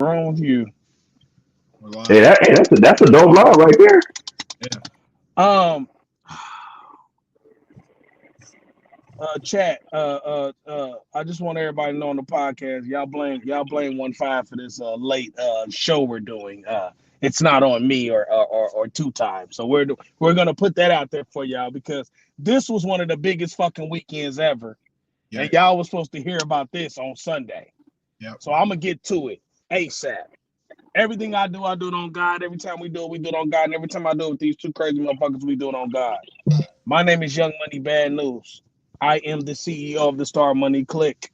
wrong with you? Hey, that's a dope line right there. Yeah. Um, chat. I just want everybody to know on the podcast, y'all blame 1-5 for this late show we're doing. It's not on me or two times. So we're gonna put that out there for y'all because this was one of the biggest fucking weekends ever, Yeah. and y'all was supposed to hear about this on Sunday. Yep. So I'm gonna get to it ASAP. Everything I do it on God. Every time we do it on God. And every time I do it with these two crazy motherfuckers, we do it on God. My name is Young Money Bad News. I am the CEO of the Star Money Click,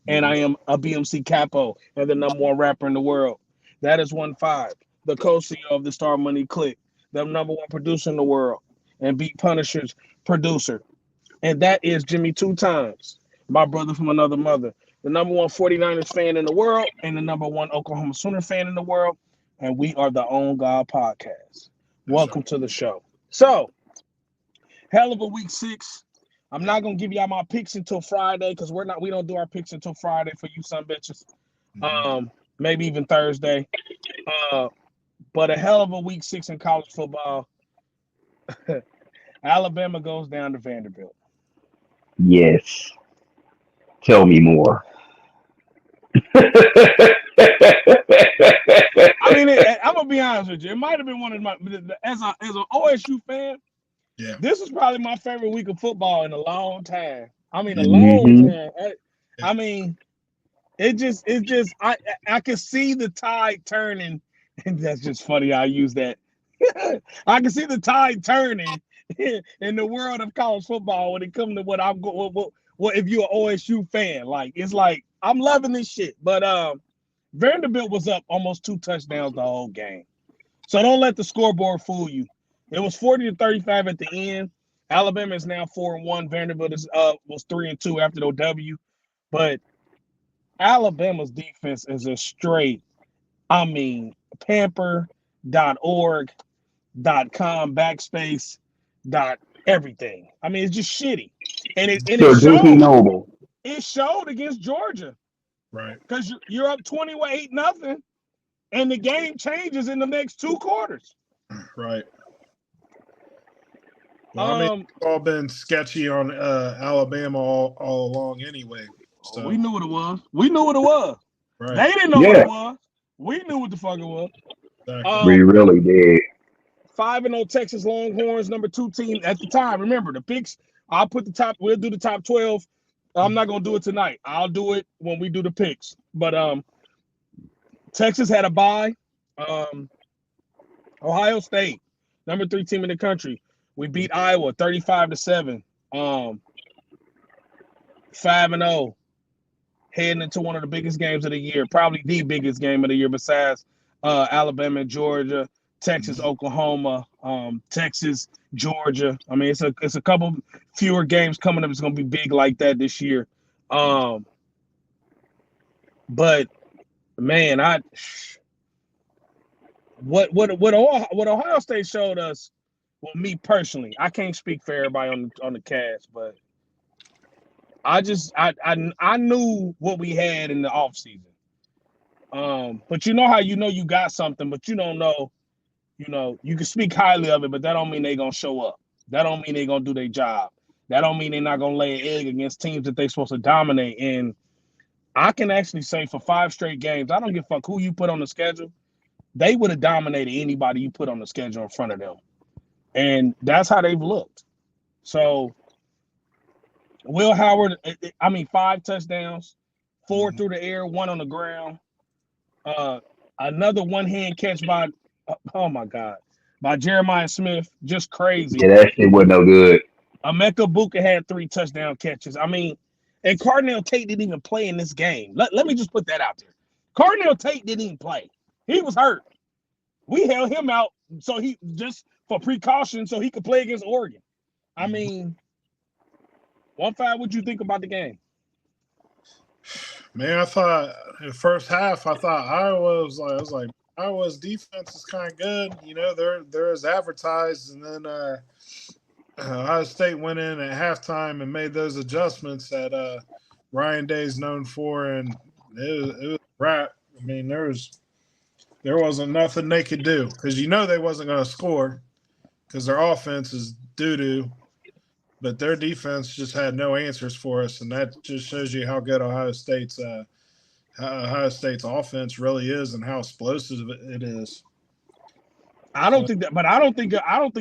and I am a BMC Capo and the #1 rapper in the world. That is 1-5, the co-CEO of the Star Money Click, the #1 producer in the world, and Beat Punisher's producer. And that is Jimmy Two Times, my brother from another mother, the #1 49ers fan in the world, and the #1 Oklahoma Sooner fan in the world. And we are the On God Podcast. Welcome to the show. So, hell of a week 6. I'm not gonna give y'all my picks until Friday because we don't do our picks until Friday for you son bitches. Maybe even Thursday. But a hell of a week 6 in college football. Alabama goes down to Vanderbilt. Yes. Tell me more. I mean, I'm gonna be honest with you. It might have been one of my as an OSU fan. Yeah. This is probably my favorite week of football in a long time. I mean, a long hmm time. I mean, I can see the tide turning, and that's just funny. I use that. I can see the tide turning in the world of college football when it comes to what I'm going. What if you're an OSU fan? Like it's like I'm loving this shit. But Vanderbilt was up almost 2 touchdowns the whole game. So don't let the scoreboard fool you. It was 40-35 at the end. Alabama is now 4-1. Vanderbilt is was 3-2 after the W. But Alabama's defense is a straight, I mean, pamper.org.com backspace dot everything. I mean, it's just shitty. And it Sir Dookie showed. Noble. It showed against Georgia Right. because you're up 28-0, and the game changes in the next 2 quarters. Right. Well, I mean, it's all been sketchy on Alabama all along anyway. So We knew what it was. We knew what it was. right. They didn't know what Yeah, it was. We knew what the fuck it was. Exactly. we really did. 5-0 Texas Longhorns, #2 team at the time. Remember the picks. I'll put the top. We'll do the top 12. I'm not gonna do it tonight. I'll do it when we do the picks. But Texas had a bye. Ohio State, #3 team in the country. We beat Iowa 35-7. 5-0. Heading into one of the biggest games of the year, probably the biggest game of the year besides Alabama and Georgia, Texas, Oklahoma, Texas, Georgia. I mean, it's a couple fewer games coming up. It's going to be big like that this year. But man, what Ohio State showed us. Well, me personally, I can't speak for everybody on the cast, but I knew what we had in the offseason. But you know how you know you got something, but you don't know, you can speak highly of it, but that don't mean they gonna show up. That don't mean they gonna do their job. That don't mean they're not gonna lay an egg against teams that they supposed to dominate. And I can actually say for 5 straight games, I don't give a fuck who you put on the schedule, they would have dominated anybody you put on the schedule in front of them. And that's how they've looked. So Will Howard, 5 touchdowns, 4 through the air, 1 on the ground. Another one-hand catch by, oh my God, by Jeremiah Smith, just crazy. Yeah, that shit wasn't no good. Emeka Buka had 3 touchdown catches. I mean, and Cardinal Tate didn't even play in this game. Let me just put that out there. Cardinal Tate didn't even play. He was hurt. We held him out so he just for precaution so he could play against Oregon. I mean, 1-5, what'd you think about the game? Man, I thought in the first half, I thought Iowa was like, I was like, Iowa's defense is kind of good. They're as advertised, and then Ohio State went in at halftime and made those adjustments that Ryan Day's known for, and it was a wrap. I mean, there was There wasn't nothing they could do because they wasn't going to score because their offense is doo doo, but their defense just had no answers for us, and that just shows you how good Ohio State's offense really is and how explosive it is. I don't So think that, but I don't think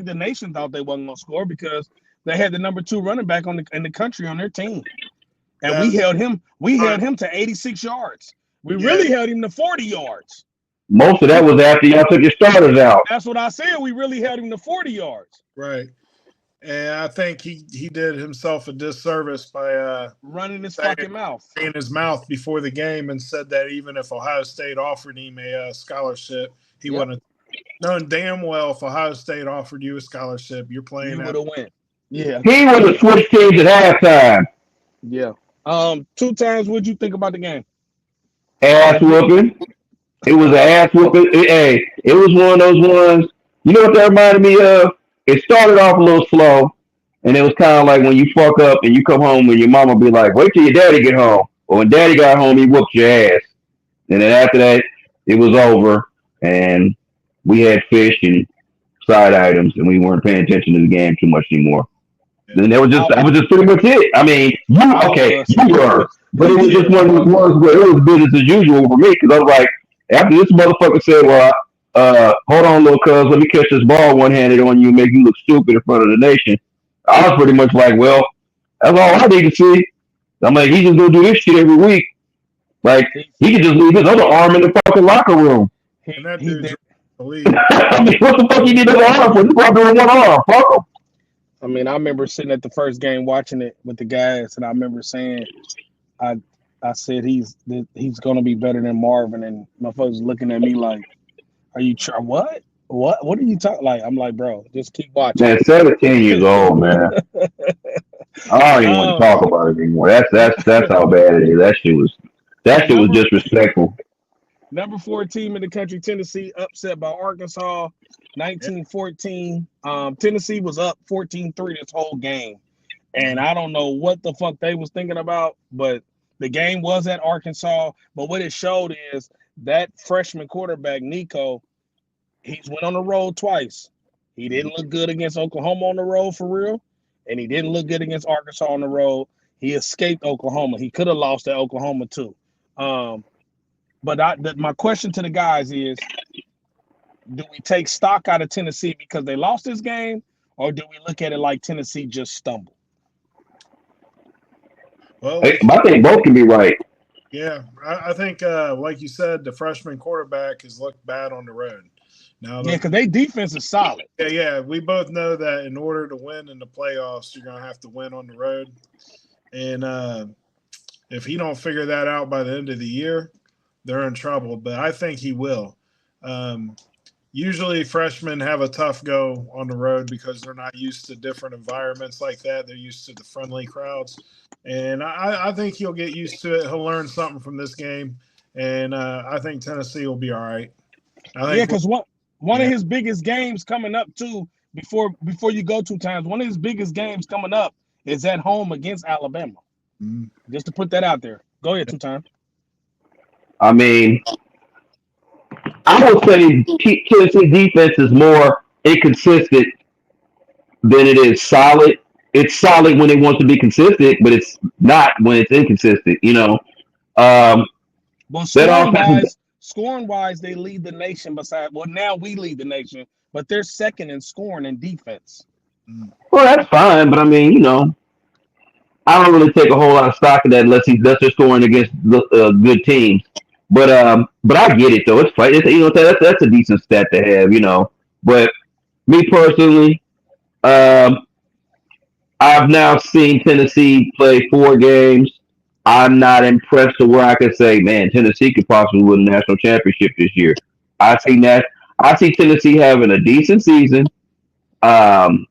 the nation thought they wasn't gonna score because they had the number two running back in the country on their team, and we that held him. We right, held him to 86 yards. We yeah, really held him to 40 yards. Most of that was after y'all took your starters out. That's what I said. We really held him to 40 yards. right. And I think he did himself a disservice by Running his saying fucking mouth. in his mouth before the game and said that even if Ohio State offered him a scholarship, he Yep, wouldn't. Knowing damn well if Ohio State offered you a scholarship, you're playing you out. would have went. Yeah, He would have switched teams at halftime. yeah. Two times. What'd you think about the game? Ass whooping. It was an ass whooping. Hey, it was one of those ones. You know what that reminded me of? It started off a little slow, and it was kind of like when you fuck up and you come home and your mama be like, "Wait till your daddy get home." Or when daddy got home, he whooped your ass. And then after that, it was over, and we had fish and side items, and we weren't paying attention to the game too much anymore. Yeah. Then I that was just pretty much it. I mean, I was. you were, but it was just Yeah. one of those ones where it was business as usual for me because I was like, after this motherfucker said, "Well, hold on, little cuz, let me catch this ball one handed on you, and make you look stupid in front of the nation." I was pretty much like, "Well, that's all I need to see." I'm like, he's just gonna do this shit every week. Like He he could just leave his other arm in the fucking locker room. And he that he dude's did. in the league. I mean, what the fuck you need his arm for? You probably doing one arm. Fuck him. I mean, I remember sitting at the first game watching it with the guys, and I remember saying, I I said he's gonna be better than Marvin, and my folks looking at me like, "Are you try what? What are you talking?" Like I'm like, bro, just keep watching. Man, 17 years old, man. I don't even want to um, talk about it anymore. That's how bad it is. That shit was number disrespectful. number 4 team in the country, Tennessee, upset by Arkansas, Yeah. 19-14. Tennessee was up 14-3 this whole game, and Mhm. I don't know what the fuck they was thinking about, but the game was at Arkansas. But what it showed is that freshman quarterback Nico, he's went on the road twice. He didn't look good against Oklahoma on the road for real, and he didn't look good against Arkansas on the road. He escaped Oklahoma. He could have lost at Oklahoma too. Um, but my question to the guys is: do we take stock out of Tennessee because they lost this game, or do we look at it like Tennessee just stumbled? Well, I think both can be right. I think, like you said, the freshman quarterback has looked bad on the road. Now, Yeah, because they defense is solid. yeah, we both know that in order to win in the playoffs, you're going to have to win on the road. And if he don't figure that out by the end of the year, they're in trouble. But I think he will. Um, Usually, freshmen have a tough go on the road because they're not used to different environments like that. They're used to the friendly crowds, and I think he'll get used to it. He'll learn something from this game, and I think Tennessee will be all right. I Yeah, think, because one of yeah, his biggest games coming up too, before you go 2 times, one of his biggest games coming up is at home against Alabama. mm, Just to put that out there. Go ahead, 2 times. I mean, I would say Tennessee defense is more inconsistent than it is solid. It's solid when it wants to be consistent, but it's not when it's inconsistent. Um, Well, that offense. scoring wise, they lead the nation. Now we lead the nation, but they're second in scoring and defense. mm, Well, that's fine, but I mean, I don't really take a whole lot of stock in that unless they're scoring against good teams. But I get it though. It's fine. That's a decent stat to have. But me personally, um, I've now seen Tennessee play 4 games. I'm not impressed to where I could say, man, Tennessee could possibly win the national championship this year. I see that. I see Tennessee having a decent season. Um,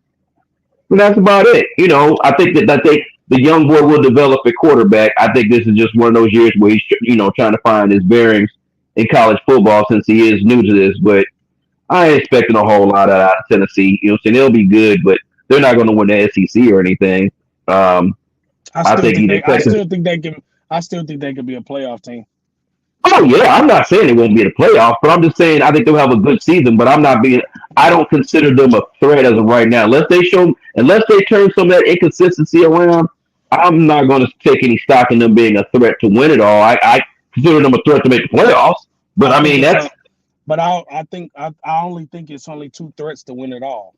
but that's about it. I think the young boy will develop a quarterback. I think this is just one of those years where he's trying to find his bearings in college football since he is new to this. But I ain't expecting a whole lot out of Tennessee. You know, what I'm saying they'll be good, but they're not going to win the SEC or anything. Um, I I still think think either they. I Texas. still think they can. I still think they could be a playoff team. Oh yeah, I'm not saying they won't be in the playoffs, but I'm just saying I think they'll have a good season. But I'm not being. I don't consider them a threat as of right now, unless they turn some of that inconsistency around. I'm not going to take any stock in them being a threat to win it all. I consider them a threat to make the playoffs. But I I think mean it's that's a, but I think I only think it's only two threats to win it all.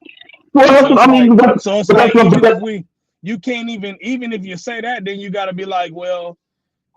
well, that's So what it's I mean. like But, so it's but that's like what. even But if that, you can't even if you say that, then you got to be like, well,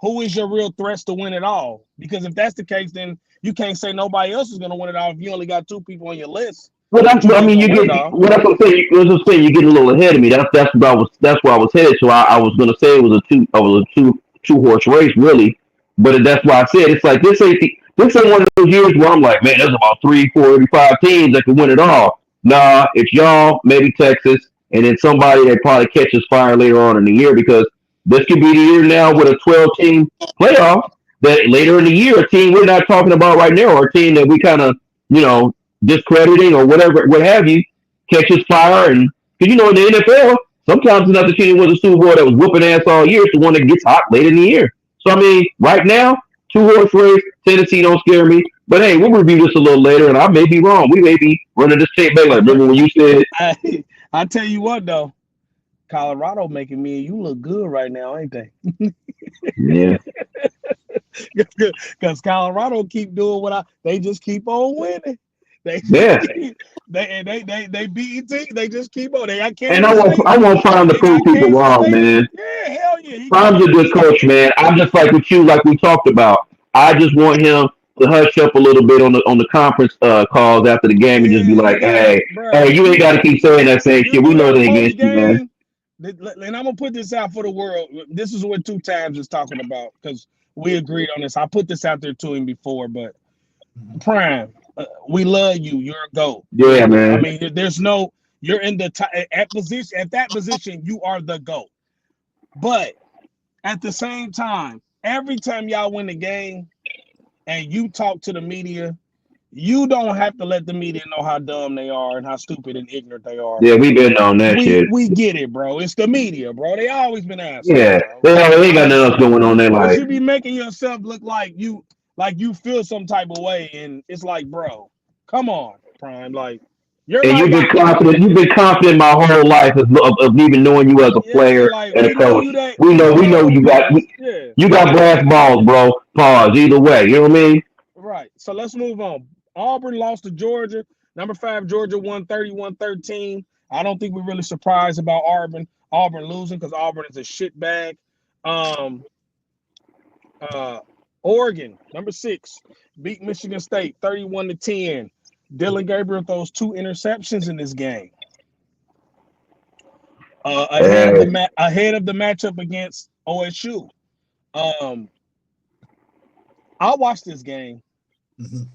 who is your real threats to win it all? Because if that's the case, then you can't say nobody else is going to win it all if you only got two people on your list well, that that's you I think mean. gonna You win it get. all. Well, that's what I'm saying. That's what I'm saying. You're getting a little ahead of me. That's where I was headed. So I was going to say it was a two horse race really. But that's why I said it's like this ain't one of those years where I'm like, man, there's about three, four, maybe five teams that can win it all. Nah, it's y'all, maybe Texas, and then somebody that probably catches fire later on in the year because this could be the year now with a 12 team playoff that later in the year a team we're not talking about right now or a team that we kind of you know discrediting or whatever what have you catches fire and because in the NFL sometimes it's not the team that was a Super Bowl that was whooping ass all year. It's the one that gets hot late in the year. So I mean, right now, two horse race. Tennessee don't scare me. But hey, we'll review this a little later, and I may be wrong. We may be running this tape back. Like, remember when you said, I tell you what though, Colorado making me and you look good right now, ain't they? yeah, Because Colorado keep doing they just keep on winning. They just yeah, keep they beat teams. They just keep on. They got and Kansas State. I want Prime to They prove got people Kansas wrong, State. man. Yeah, hell yeah. He Prime's a coming. good coach, man. I'm just like with you, like we talked about. I just want him to hush up a little bit on the conference calls after the game and just be Yeah, you like, gotta, hey, bro. you ain't got to keep saying that same You shit. We do know that they post against you, man. game. And I'm gonna put this out for the world. This is what two times is talking about because we agreed on this. I put this out there to him before, but Prime, we love you. You're a goat. Yeah, I man. mean, there's no. You're in the at that position. You are the goat. But at the same time, every time y'all win the game and you talk to the media, you don't have to let the media know how dumb they are and how stupid and ignorant they are. Yeah, we been on that shit. We get it, bro. It's the media, bro. They always been assholes, Yeah, bro. they ain't got But nothing else going on. They but like, you be making yourself look like you feel some type of way, and it's like, bro, come on, Prime. Like you're and not you've been about to confident. You've been confident my whole life of even knowing you as a yeah, player like and a we know coach. you that We you know know you got this. Yeah. you got brass balls, bro. Pause. Either way, you know what I mean? Right. So let's move on. Auburn lost to Georgia. Number 5, Georgia won 31-13. I don't think we're really surprised about Auburn losing because Auburn is a shit bag. Um, uh, Oregon, number 6, beat Michigan State 31-10. Dylan Gabriel throws 2 interceptions in this game. Uh, Ahead of the matchup against OSU. Um, I watched this game. Mhm.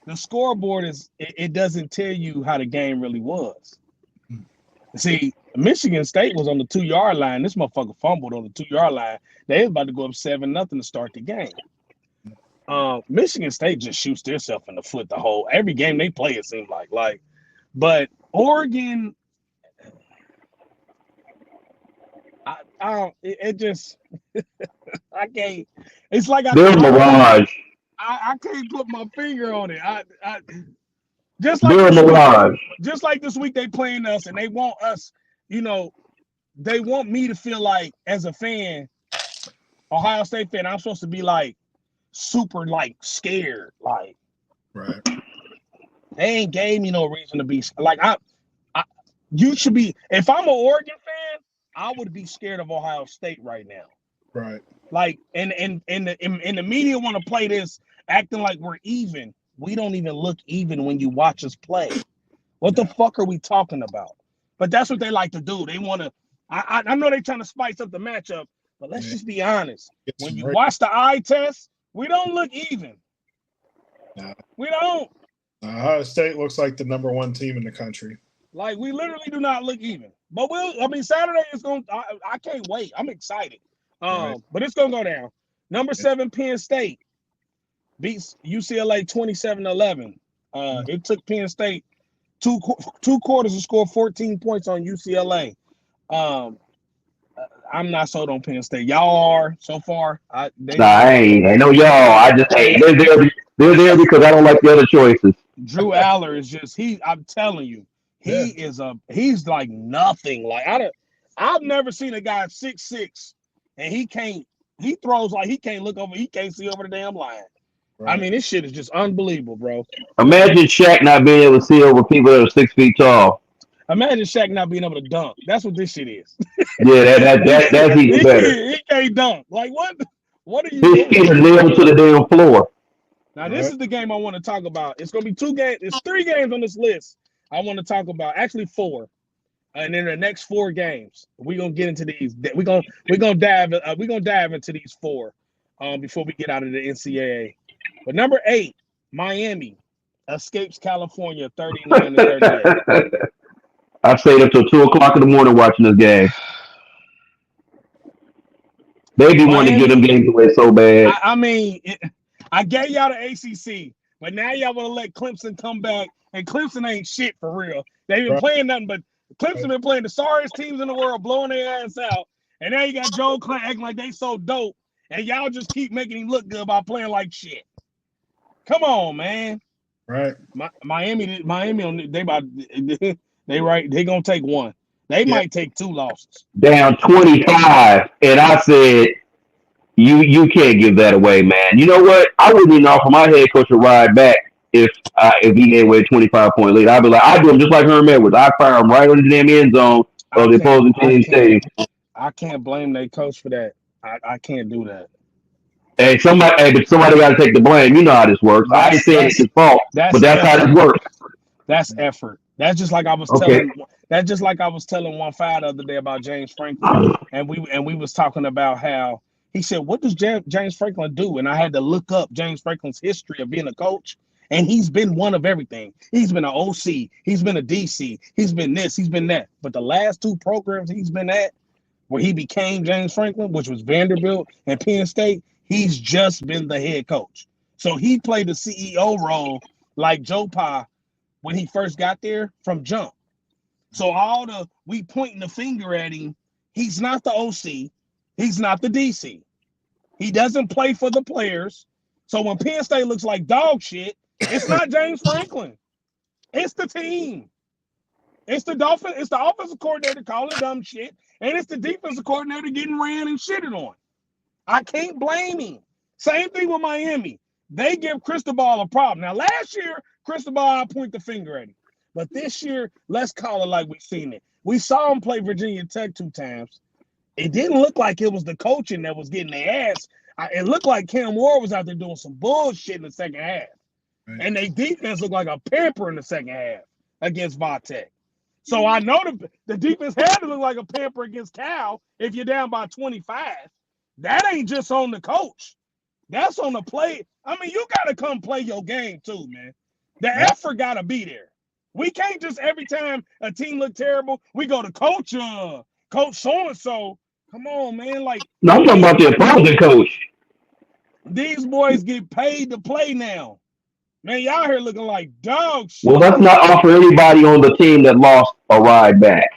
The scoreboard it doesn't tell you how the game really was. See, Michigan State was on the 2 yard line. This motherfucker fumbled on the 2 yard line. They was about to go up 7-0 to start the game. Michigan State just shoots themselves in the foot the whole every game they play. It seems like, but Oregon, I don't. It just I can't. It's like I they're can't. a I don't know. mirage. I can't put my finger on it. I just like They're a this week. mirage. Just like this week, they playing us and they want us. You know, they want me to feel like as a fan, Ohio State fan, I'm supposed to be like super like scared. Like Right. they ain't gave me no reason to be like I you should be if I'm an Oregon fan, I would be scared of Ohio State right now. Right. Like and the media want to play this acting like we're even. We don't even look even when you watch us play. What the Yeah. fuck are we talking about? But that's what they like to do. They want to. I know they're trying to spice up the matchup, but let's Yeah. just be honest. Get When some you break. watch the eye test, we don't look even. Now, We don't. Ohio State looks like the number one team in the country. Like we literally do not look even. But we'll. I mean, Saturday is going. I can't wait. I'm excited. Right. But it's gonna go down. Number Yeah. 7, Penn State beats UCLA 27-11. It took Penn State two quarters to score 14 points on UCLA. Um, I'm not sold on Penn State. Y'all are so far. They Nah, look I like ain't know y'all. I just hey, they're there because I don't like the other choices. Drew Aller is just he. I'm telling you, Yeah. he's like nothing. Like I've never seen a guy 6'6" and he throws like he can't look over. He can't see over the damn line. I Right. mean, this shit is just unbelievable, bro. Imagine Shaq not being able to see over people that are 6 feet tall. Imagine Shaq not being able to dunk. That's what this shit is. Yeah, that's even better. he can't dunk. Like what? What are you His doing? feet are nailed to the damn floor. Now this Right. is the game I want to talk about. It's gonna be 2 games. It's 3 games on this list. I want to talk about actually 4. And in the next 4 games, we're gonna get into these. We're gonna dive into these 4 before we get out of the NCAA. But number 8, Miami escapes California 39-38. I stayed up till 2 o'clock in the morning watching this game. They be wanting to give them Miami, games away so bad. I mean, I gave y'all the ACC, but now y'all want to let Clemson come back, and Clemson ain't shit for real. They've been Right. playing nothing but Clemson been playing the sorriest teams in the world, blowing their ass out, and now you got Joe Clay acting like they so dope, and y'all just keep making him look good by playing like shit. Come on, man. Right. Miami, they about they gonna take 1. They Yeah. might take 2 losses. Down 25, and I said, you can't give that away, man. You know what? I wouldn't even offer my head coach a ride back if he gave away a 25-point lead. I'd be like, I do him just like Herm Edwards. I fire him right on the damn end zone I of the can't, opposing I team can't, stadium. I can't blame their coach for that. I can't do that. But somebody got to take the blame. You know how this works. I ain't That's saying it's that's his fault, but that's that's how this effort. works. That's effort. That's just like I was Okay. telling. That's just like I was telling one five the other day about James Franklin, and we was talking about how he said, "What does James Franklin do?" And I had to look up James Franklin's history of being a coach, and he's been one of everything. He's been an OC, he's been a DC, he's been this, he's been that. But the last 2 programs he's been at, where he became James Franklin, which was Vanderbilt and Penn State, he's just been the head coach. So he played the CEO role like Joe Pa when he first got there from jump. So all the we pointing the finger at him, he's not the OC, he's not the DC. He doesn't play for the players. So when Penn State looks like dog shit, it's not James Franklin. It's the team. It's the offensive coordinator calling dumb shit, and it's the defensive coordinator getting ran and shitted on. I can't blame him. Same thing with Miami. They give Cristobal a problem. Now, last year, Cristobal, I point the finger at him. But this year, let's call it like we've seen it. We saw him play Virginia Tech 2 times. It didn't look like it was the coaching that was getting their ass. It looked like Cam Ward was out there doing some bullshit in the second half. Right. And their defense looked like a pamper in the second half against Vatech. So I know the defense had to look like a pamper against Cal if you're down by 25. That ain't just on the coach. That's on the play. I mean, you got to come play your game too, man. The Right. effort got to be there. We can't just every time a team look terrible, we go to coach so-and-so. Come on, man. Like No, I'm talking these about the opposing coach. these boys get paid to play now. Man, y'all here looking like dog Well, shit. let's not offer anybody on the team that lost a ride back.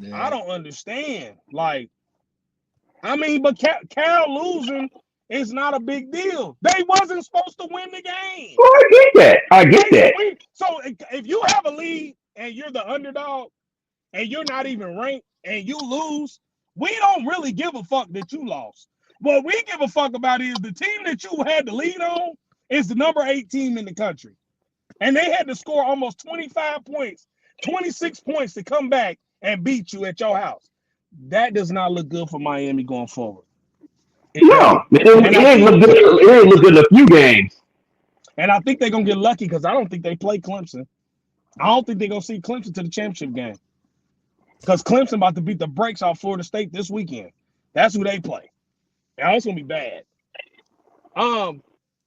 I Yeah. don't understand. Like, I mean, but Cal losing is not a big deal. They wasn't supposed to win the game. Well, I get that. I get So that. if you have a lead and you're the underdog and you're not even ranked and you lose, we don't really give a fuck that you lost. What we give a fuck about is the team that you had the lead on is the number 8 team in the country. And they had to score almost 25 points, 26 points to come back and beat you at your house. That does not look good for Miami going forward. It No, don't. it And I ain't think look good. It ain't look good in a few games. they're gonna get lucky because I don't think they play Clemson. I don't think they're gonna see Clemson to the championship game. Because Clemson about to beat the brakes off Florida State this weekend. That's who they play. Now it's gonna be bad.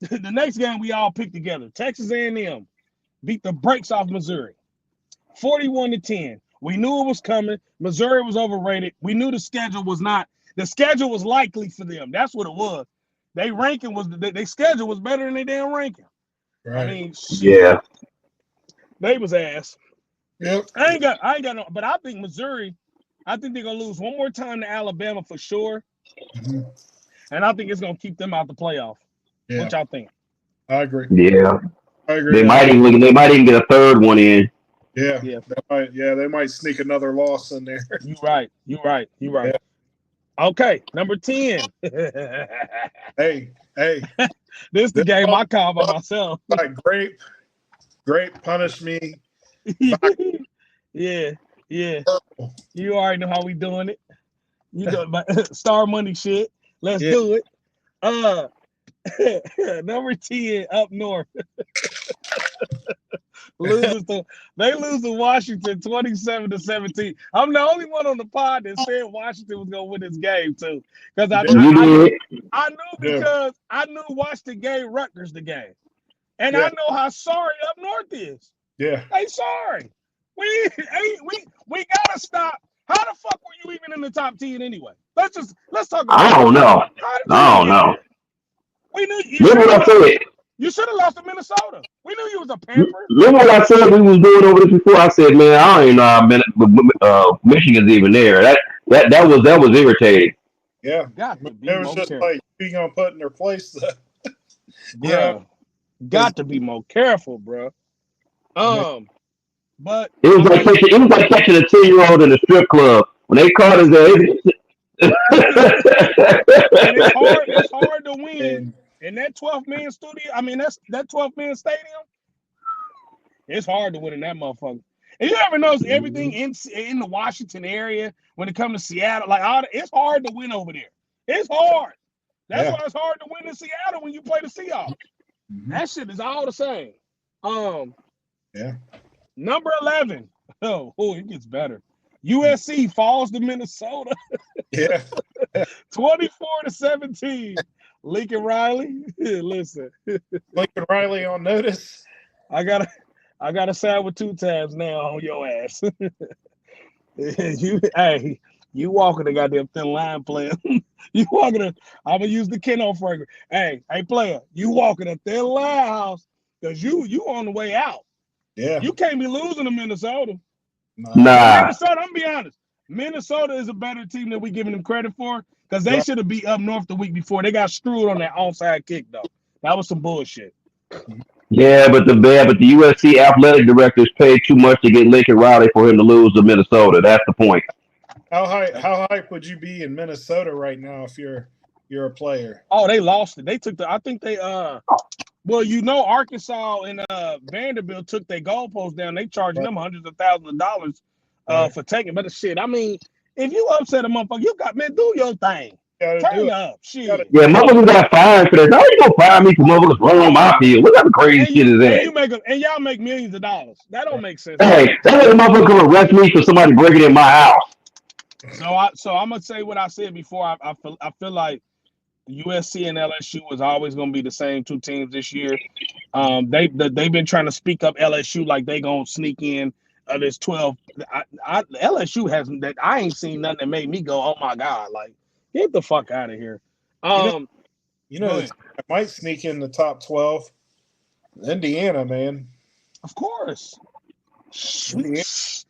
The next game we all picked together. Texas A&M beat the brakes off Missouri. 41-10. We knew it was coming. Missouri was overrated. We knew the schedule was not. The schedule was likely for them. That's what it was. They ranking was their schedule was better than their damn ranking. I Right. mean, shit. Yeah. They was ass. Yep. I ain't got no, but I think Missouri. I think they're gonna lose one more time to Alabama for sure, Mhm. and I think it's gonna keep them out the playoff. Yeah, What y'all think? I agree. Yeah, I agree. they might even get a third one in. Yeah, Yeah, they might sneak another loss in there. you right. You right. You right. Yeah. Okay, number 10. Hey, This the this game one I call by myself. like grape punish me. Vodka. Yeah, yeah. You already know how we doing it. You know, but star money shit. Let's Yeah, do it. Uh, number 10 up north loses to they lose to Washington 27-17. I'm the only one on the pod that said Washington was gonna win this game too, because you do, You did. I knew you do. because I knew Washington gave Rutgers the game, and I Yeah, know how sorry up north is. yeah. They sorry. We gotta stop. How the fuck were you even in the top 10 anyway? Let's talk I about that. don't know. How did you I even don't get know. there? We knew you should Remember have what I lost. said. You should have lost to Minnesota. We knew you was a Panther. Remember what I said we was doing over this before? I said, man, I don't even know how Michigan's even there. That was irritating. Yeah. Got to be It was more just careful, like, who you gonna put in their place? Yeah, bruh. because Got to be more careful, bruh. But I mean, It was like catching a 10-year-old in a strip club when they caught us there. and it's hard. It's hard to win and in that 12-man studio. I mean, that 12-man stadium. It's hard to win in that motherfucker. And you ever notice everything in the Washington area when it comes to Seattle, like it's hard to win over there. It's hard. That's yeah, why it's hard to win in Seattle when you play the Seahawks. mhm, That shit is all the same. Um, yeah, Number 11. Oh, it gets better. USC falls to Minnesota yeah. 24-17. Lincoln Riley. Listen, Lincoln Riley on notice. I gotta side with 2 times now on your ass. You walking the goddamn thin line, player. You walking I'm gonna use the Keno fragrance. Hey, player, you walking a thin line house because you on the way out. Yeah, You can't be losing to Minnesota. nah, And Nah, Minnesota, I'm gonna be honest. Minnesota is a better team than we giving them credit for because they right. should have beat up north the week before. They got screwed on that onside kick though. That was some bullshit. yeah, but the USC athletic directors paid too much to get Lincoln Riley for him to lose to Minnesota. That's the point. How hype would you be in Minnesota right now if you're a player? Oh, they lost it. They took I think they well, Arkansas and Vanderbilt took their goalposts down. They charging Right, them hundreds of thousands of dollars right. for taking. But the shit, I mean, if you upset a motherfucker, do your thing. Got to do Turn it. up. Got to Shit. Yeah, motherfuckers got fired for this. How you gonna fire me for motherfuckers running on my field? What type of crazy And shit you is and that? you make them and y'all make millions of dollars. That don't make sense to Hey, me. that little motherfucker come arrest me for somebody breaking in my house. So I'm gonna say what I said before. I feel like USC and LSU was always gonna be the same 2 teams this year. They've been trying to speak up LSU like they gonna sneak in. There's 12. LSU hasn't that I ain't seen nothing that made me go, oh my god, like get the fuck out of here. you know Um, Go the ahead. team that might sneak in the top 12. Indiana, man. Of course. Shh, Indiana,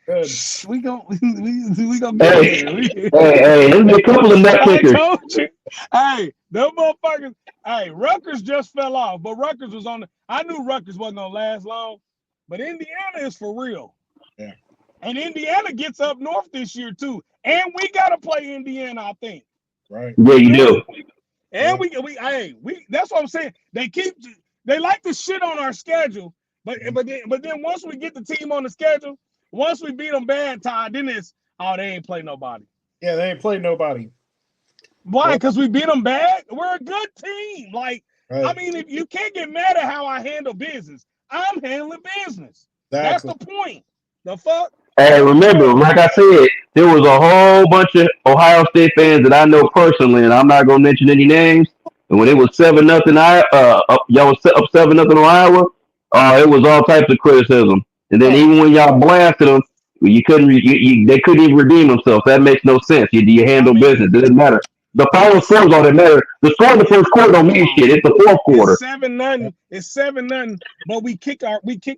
good. we gonna we gonna get Hey, there. there's been a couple of nut I kickers. told you. Hey, them motherfuckers. Hey, Rutgers just fell off, but Rutgers was on. I knew Rutgers wasn't gonna last long, but Indiana is for real, Yeah, and Indiana gets up north this year too, and we gotta play Indiana. I think right. Yeah, we you do, do. and we. That's what I'm saying. They like to shit on our schedule, but then once we get the team on the schedule, once we beat them bad, Todd, then it's they ain't play nobody. Yeah, they ain't played nobody. Why? Yep, Because we beat them bad. We're a good team. Like, I right. mean, if you can't get mad at how I handle business, I'm handling business. That's Exactly. the point. The fuck? Hey, That's the remember, point. like I said, there was a whole bunch of Ohio State fans that I know personally, and I'm not gonna mention any names. And when it was 7-0, y'all was up 7-0 on Iowa. It was all types of criticism. And then Oh, even when y'all blasted them, you couldn't, they couldn't even redeem themselves. That makes no sense. You I handle mean, business. It doesn't matter. The final it's scores all that matter. The score in the it's first quarter don't come mean on. shit. It's the fourth It's quarter. 7-0. It's 7-0. But we kicked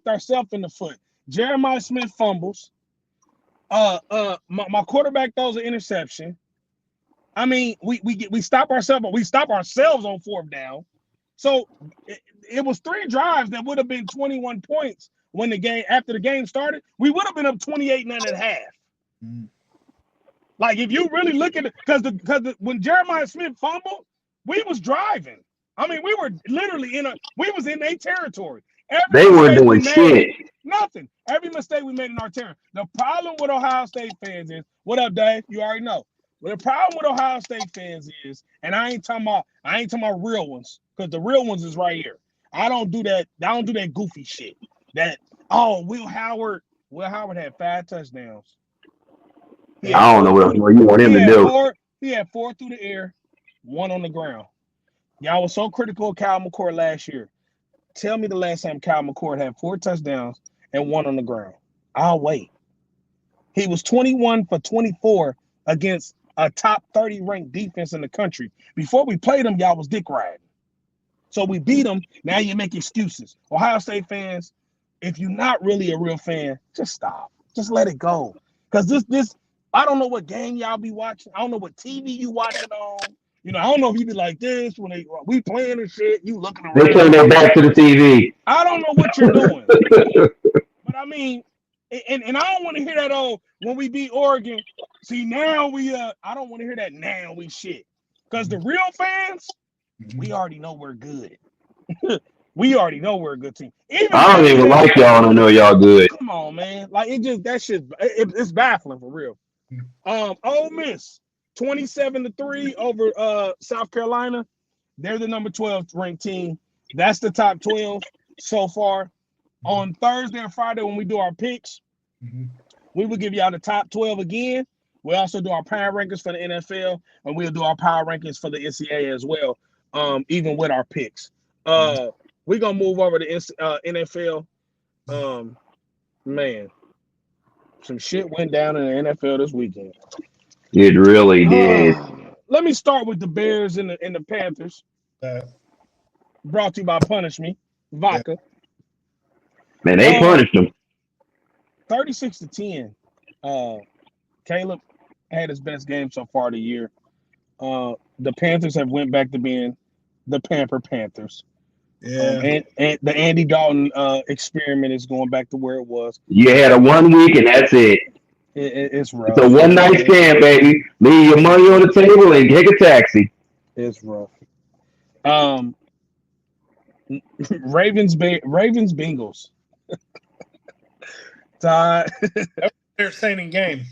ourselves in the foot. Jeremiah Smith fumbles. My quarterback throws an interception. I mean, we stop ourselves, but we stop ourselves on fourth down. So it was three drives that would have been 21 points when the game after the game started. We would have been up 28-9 at half. Mm. Like if you really look at it, because when Jeremiah Smith fumbled, we was driving. I mean, we were literally we was in a territory. Every They weren't mistake we doing made, shit. nothing. Every mistake we made in our territory. The problem with Ohio State fans is, what up, Dave? You already know. Well, the problem with Ohio State fans is, and I ain't talking about real ones, because the real ones is right here. I don't do that. I don't do that goofy shit. That Will Howard had 5 touchdowns. He had I don't four know what else through the, more you want him he to had do. four, he had four through the air, one on the ground. Y'all was so critical of Kyle McCord last year. Tell me the last time Kyle McCord had 4 touchdowns and one on the ground. I'll wait. He was 21 for 24 against a top 30 ranked defense in the country. Before we played them, y'all was dick riding. So we beat them. Now you make excuses. Ohio State fans, if you're not really a real fan, just stop. Just let it go. Because this, I don't know what game y'all be watching. I don't know what TV you watching on. I don't know if you be like this when we playing and shit. You looking They turn around. their back to the TV. I don't know what you're doing. But I mean, and I don't want to hear that when we beat Oregon. See now I don't want to hear that now we shit. Because the real fans, we already know we're good. We already know we're a good team. Even I don't better even than like y'all, and I know y'all good. come on, man. Like that shit it's baffling for real. Ole Miss 27-3 over South Carolina. They're the number 12 ranked team. That's the top 12 so far. On Thursday and Friday when we do our picks, we will give y'all the top 12 again. We also do our power rankings for the NFL, and we'll do our power rankings for the NCAA as well, even with our picks. We're going to move over to NFL. Man, some shit went down in the NFL this weekend. It really did. Let me start with the Bears and the Panthers. Brought to you by Punish Me, Vodka. Man, they punished them. 36-10. Caleb had his best game so far the year. The Panthers have went back to being the Pamper Panthers. Yeah. And the Andy Dalton experiment is going back to where it was. You had a 1 week, and that's it. It's rough. It's a one night stand, baby. Leave your money on the table and take a taxi. It's rough. Ravens Bengals. Todd. Entertaining game.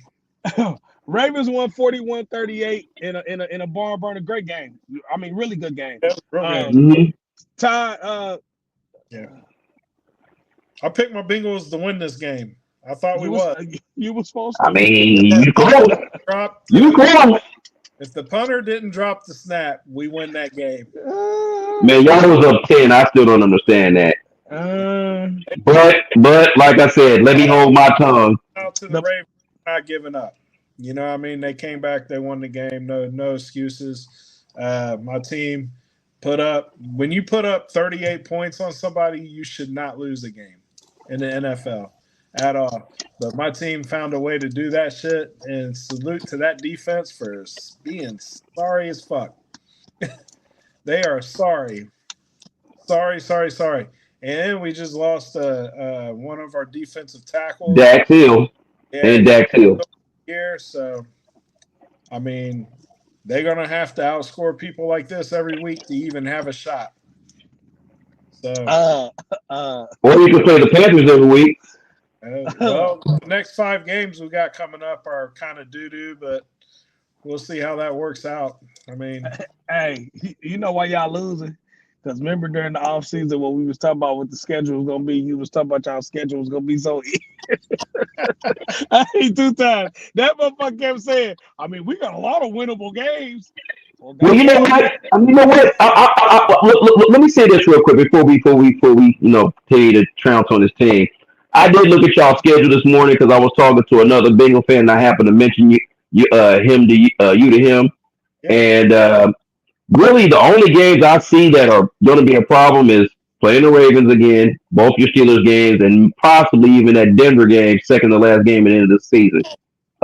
Ravens won 41-38 in a barn burner. Great game. I mean, really good game. Todd. Yeah. I picked my Bengals to win this game. I thought you were supposed to. I mean, you close. You close. If the punter didn't drop the snap, we win that game. Man, y'all was up 10. I still don't understand that. But like I said, let me hold my tongue. Out to the Ravens, not giving up. You know what I mean? They came back. They won the game. No excuses. My team when you put up 38 points on somebody, you should not lose a game in the NFL at all. But my team found a way to do that shit, and salute to that defense for being sorry as fuck. They are sorry. Sorry. And we just lost one of our defensive tackles. Dax Hill. Yeah, and Dax Hill. Here, so, I mean, they're going to have to outscore people like this every week to even have a shot. So, or you can play the Panthers every week. Well, the next 5 games we got coming up are kind of doo-doo, but we'll see how that works out. I mean, hey, you know why y'all losing? Because remember during the offseason when we was talking about what the schedule was going to be, you was talking about y'all schedule was going to be so easy. I hate 2 times. That motherfucker kept saying, I mean, we got a lot of winnable games. Well, you know what? You know what? Let me say this real quick before we continue to trounce on this team. I did look at y'all schedule this morning because I was talking to another Bengal fan, and I happened to mention you to him, and really the only games I see that are going to be a problem is playing the Ravens again, both your Steelers games, and possibly even that Denver game, second to last game at the end of the season.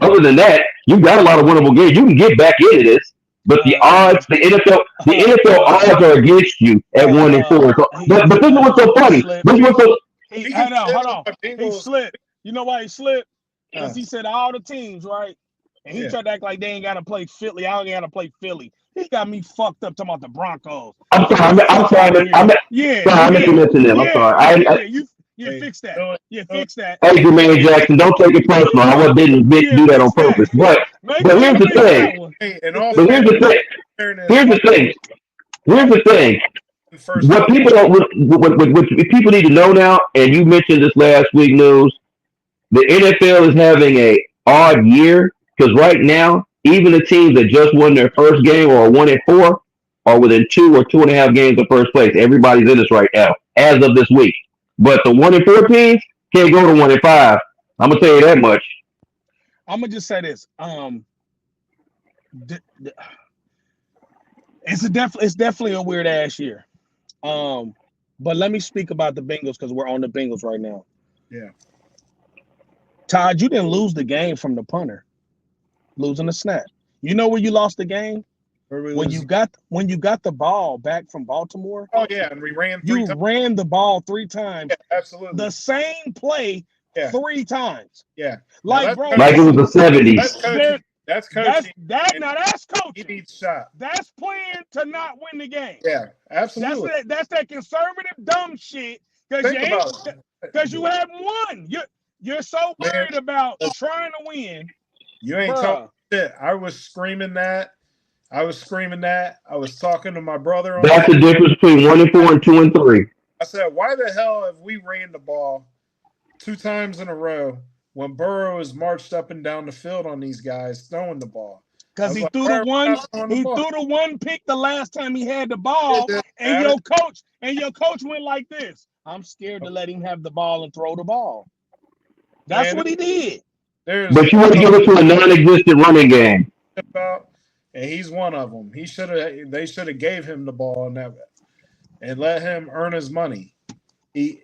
Other than that, you've got a lot of winnable games. You can get back into this, but the odds, Um, the NFL uh, odds are against you at 1-4. So, but this is what's so he funny. slipped. This is what's so He Speaking hold of on, shit hold on on. my He Bengals, slipped. You know why he slipped? Because uh, he said all the teams, right? And he yeah. tried to act like they ain't got to play Philly. I ain't got to play Philly. He got me fucked up talking about the Broncos. I'm Get sorry. the I'm fuck out of sorry. here. Yeah, Sorry. I meant to yeah, mention them. I'm yeah, sorry. yeah, yeah. You Hey, fix that. Philly, You Philly, fix that. Hey, Jermaine Jackson, don't take it personal. I didn't Yeah, do that on fix that. purpose. But Make but sure here's you the fix thing. that one. hey, in all But fairness, here's the thing. Here's the Washington thing. first What place. people don't, what people need to know now, and you mentioned this last week, news. The NFL is having a odd year because right now, even the teams that just won their first game or 1-4 are within 2 or 2.5 games of first place. Everybody's in this right now, as of this week. But the 1-4 teams can't go to 1-5. I'm gonna tell you that much. I'm gonna just say this. It's definitely a weird ass year. Um, but let me speak about the Bengals because we're on the Bengals right now. Yeah. Todd, you didn't lose the game from the punter losing the snap. You know where you lost the game? Where we When lose? you got the ball back from Baltimore, Oh yeah, and we ran three you times. ran the ball three Yeah, times, absolutely. the same play Yeah, three times. yeah. Now Like, bro, Like it was the that's 70s. coaching. That's that's coaching, that and now that's he coaching. needs shot. That's playing to not win the game. Yeah, absolutely. That's that conservative dumb shit because you Think ain't about because you haven't won. You're so man. worried about trying to win, You ain't talking bruh. shit. I was screaming that. I was screaming that. I was talking to my brother on the That's phone. the difference between 1-4 and 2-3. I said, "Why the hell have we ran the ball two times in a row when Burrow is marched up and down the field on these guys throwing the ball?" I Because was like, "Why are we not throwing the he ball?" threw the one pick the last time he had the It ball, doesn't and matter. your coach went like this. I'm scared to let him have the ball and throw the ball. That's Man, what he did. there's But you want to give it to a non-existent running game. about, and he's one of them. He should have. They should have gave him the ball and let him earn his money.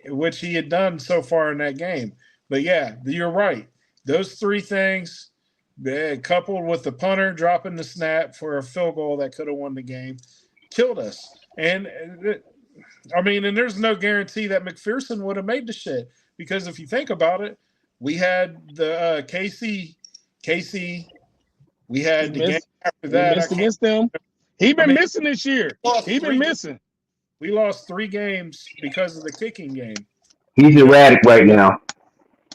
Which he had done so far in that game. But yeah, you're right. Those three things, coupled with the punter dropping the snap for a field goal that could have won the game, killed us. And I mean, and there's no guarantee that McPherson would have made the shit because if you think about it, we had the KC. We He had the game missed. after He that. missed against them. He I been mean, missing this year. we lost He been three. missing. We lost three games because of the kicking game. He's You know, erratic right now.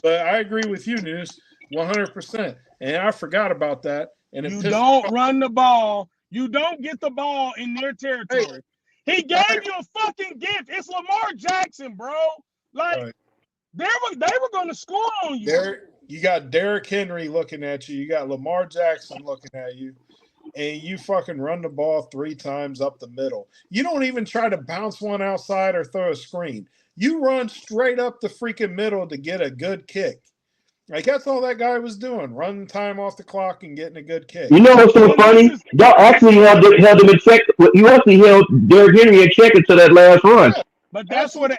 but I agree with you, News, 100%. And I forgot about that, and it You pissed me don't off. run the ball. You don't get the ball in their Hey, territory. He all gave right, you a fucking gift. It's Lamar Jackson, bro. all Like right. they were gonna score on you. There, you got Derrick Henry looking at you. You got Lamar Jackson looking at you, and you fucking run the ball three times up the middle. You don't even try to bounce one outside or throw a screen. You run straight up the freaking middle to get a good kick. Like that's all that guy was doing, running time off the clock and getting a good kick. You know what's so And funny? Y'all actually held him in check. You actually held Derrick Henry in check until that last run. Yeah, but absolutely.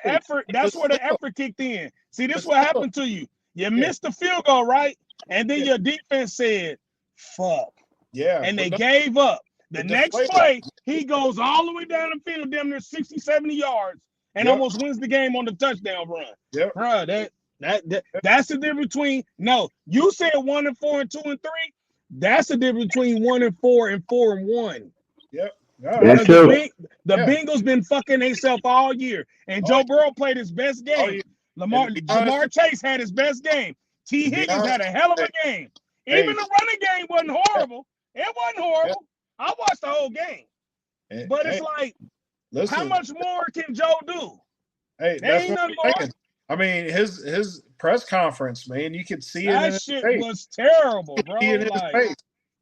that's But where the still, effort kicked in. See, this but what still, happened to you. You yeah, missed the field goal, right? And then yeah, your defense said, fuck. yeah. And But they no, gave up. The it next deflated. play, he goes all the way down the field, damn near 60, 70 yards, and Yep, almost wins the game on the touchdown run. yep, Bruh, yep, that's the difference between no, you said 1-4 and 2-3. That's the difference between 1-4 and 4-1. yep. No, That's Because that's true. the yeah. Bengals been fucking themselves all year. And All Joe Burrow played his best all game. you and Lamar to be honest, Jamar Chase had his best game. T. to be Higgins had honest, a hell of hey, a game. Even hey, the running game wasn't yeah, horrible. It wasn't yeah, horrible. I watched the whole game. But it's hey, like, how listen, much more can Joe do? hey, There that's ain't what nothing I'm more. saying. I mean, his press conference, man, you could see it in That his shit face. was terrible, See bro. it in his Like, face.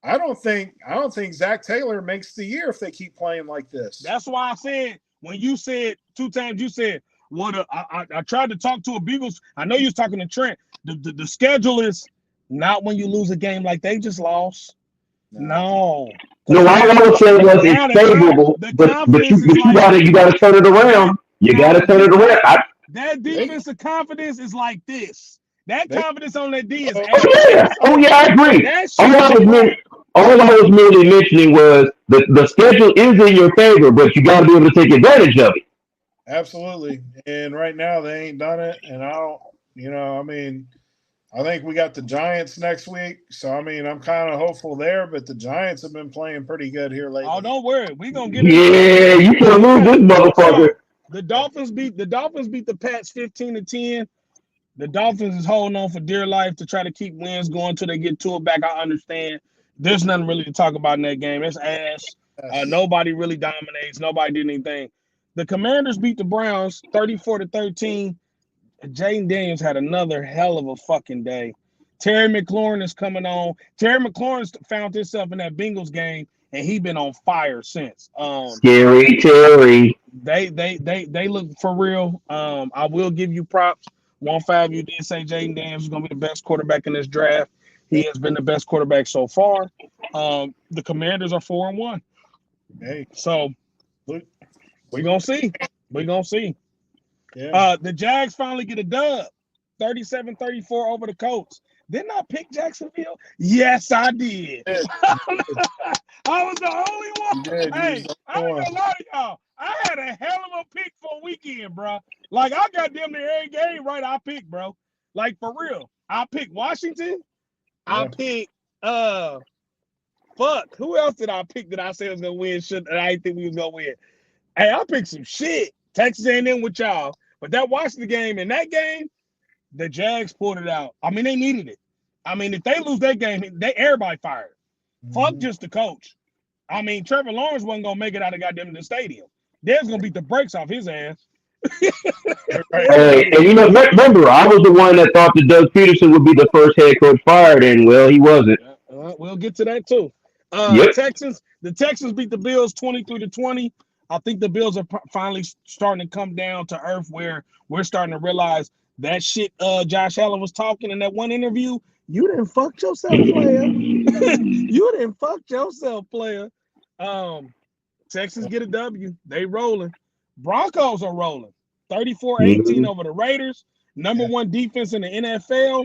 I don't think Zach Taylor makes the year if they keep playing like this. that's why I said, when you said two times, you said, what I tried to talk to a Beagles. I know you was talking to Trent. The schedule is not when you lose a game like they just lost. No, No. No, Because all now I was saying was it's now favorable, the but you confidence is but you like gotta turn it that. around. You Now gotta turn it around. that they defensive confidence is like this. That They confidence on that D is oh, Yeah. ass. Oh yeah, I agree. That All shit I was men- trash. all I was merely mentioning was the schedule is in your favor, but you got to be able to take advantage of it. absolutely. And right now they ain't done it. And I don't, I mean, I think we got the Giants next week. So I mean, I'm kind of hopeful there. But the Giants have been playing pretty good here Oh, lately. don't worry. We gonna get into that. Yeah, you can't We lose got this motherfucker. so the Dolphins beat the Pats 15-10. The Dolphins is holding on for dear life to try to keep wins going until they get to it back. I understand. There's nothing really to talk about in that game. It's ass. Yes. Nobody really dominates. Nobody did anything. The Commanders beat the Browns 34-13. Jaden Daniels had another hell of a fucking day. Terry McLaurin is coming on. Terry McLaurin found himself in that Bengals game, and he been on fire since. Scary Terry. They look for real. I will give you props. 1-5, you did say Jaden Daniels is gonna be the best quarterback in this draft. He has been the best quarterback so far. The Commanders are 4-1. Hey, So look, we're gonna see. We're gonna see. yeah. The Jags finally get a dub. 37-34 over the Colts. Didn't I pick Jacksonville? Yes, I did. You did. I was the only You one. did. You was Hey, the I only ain't one. gonna lie to y'all. I had a hell of a pick for a weekend, bro. Like I got damn near every game right. I picked, bro. Like for real. I picked Washington. I Yeah. picked fuck. Who else did I pick that I said was gonna win? Shit, that I didn't think we was gonna win. Hey, I picked some shit. Texas A&M with y'all, but that Washington game and that game, the Jags pulled it out. I mean, they needed it. I mean, if they lose that game, they everybody fired. Fuck Mhm. just the coach. I mean, Trevor Lawrence wasn't gonna make it out of goddamn the stadium. They're gonna beat the brakes off his ass. You're right. They're gonna Hey, beat and the you know, remember, I was the one that thought that Doug Peterson would be the first head coach fired, and well, he wasn't. we'll get to that too. Yep. The Texans beat the Bills 23-20. I think the Bills are finally starting to come down to earth where we're starting to realize that shit Josh Allen was talking in that one interview. You didn't fuck yourself, player. You didn't fuck yourself, player. Um, Texans get a W. They rolling. Broncos are rolling. 34-18 Mhm. over the Raiders. Number Yeah. one defense in the NFL.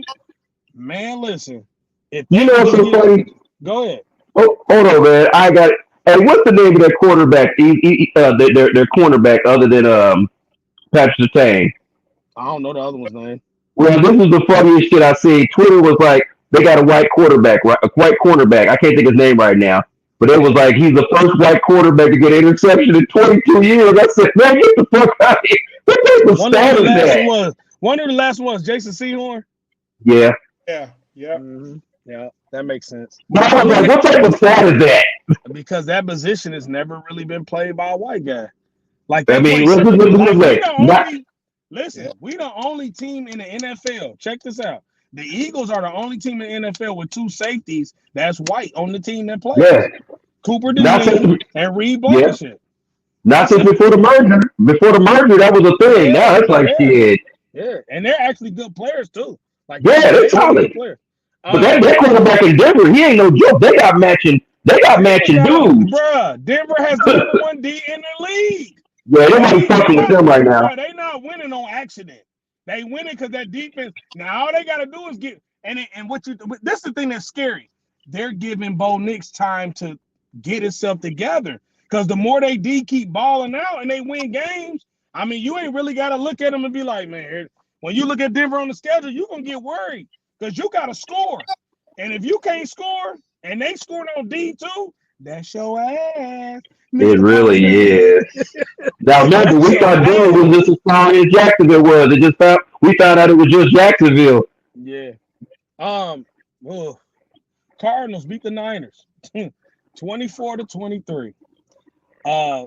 Man, listen. If You they know can what's just so get funny? go ahead. Oh, hold on, man. I got. Hey, what's the name of their quarterback? Their cornerback, other than Patrick Surtain. I don't know the other one's name. Well, this is the funniest shit I see. Twitter was like, they got a white quarterback, right? A white cornerback. I can't think his name right now, but it was like he's the first white quarterback to get an interception in 22 years. I said, man, get the fuck out of here. What type of One of the stat is last that? one was one of the last ones, Jason Sehorn. Yeah. Yeah. Yeah. Yeah, that makes sense. But I I was like, mean, what type of stat is that? because that position has never really been played by a white guy. Like I they mean, play let's certain. just look this Like we way. the Not, only. Yeah. Listen, we the only team in the NFL. Check this out. The Eagles are the only team in the NFL with two safeties that's white on the team that yeah. plays. Cooper Not DeJean since, and Reed yeah. Blankenship. Not That's since it. before the merger. Before the merger, that was a thing. Now Yeah, it's like yeah, shit. yeah. And they're actually good players too. Like Yeah, they're they really solid. good players. But that Um, quarterback in Denver, he ain't no joke. They got matching. They got Denver matching got a dudes. bruh. Denver has the number one D in the league. Yeah, they might be They fucking with not, them right now. bruh. They not winning on accident. They winning because that defense. Now all they got to do is get and what you. This is the thing that's scary. They're giving Bo Nix time to get himself together because the more they D keep balling out and they win games. I mean, you ain't really got to look at them and be like, man. When you look at Denver on the schedule, you gonna get worried because you got to score, and if you can't score and they scored on D too, that's your ass, It Mister really Quarterback. is. Now remember, That's we your thought Denver was ass. just as strong as Jacksonville was. It just found we found out it was just Jacksonville. Yeah. Um. ugh. Cardinals beat the Niners, 24-23. Uh.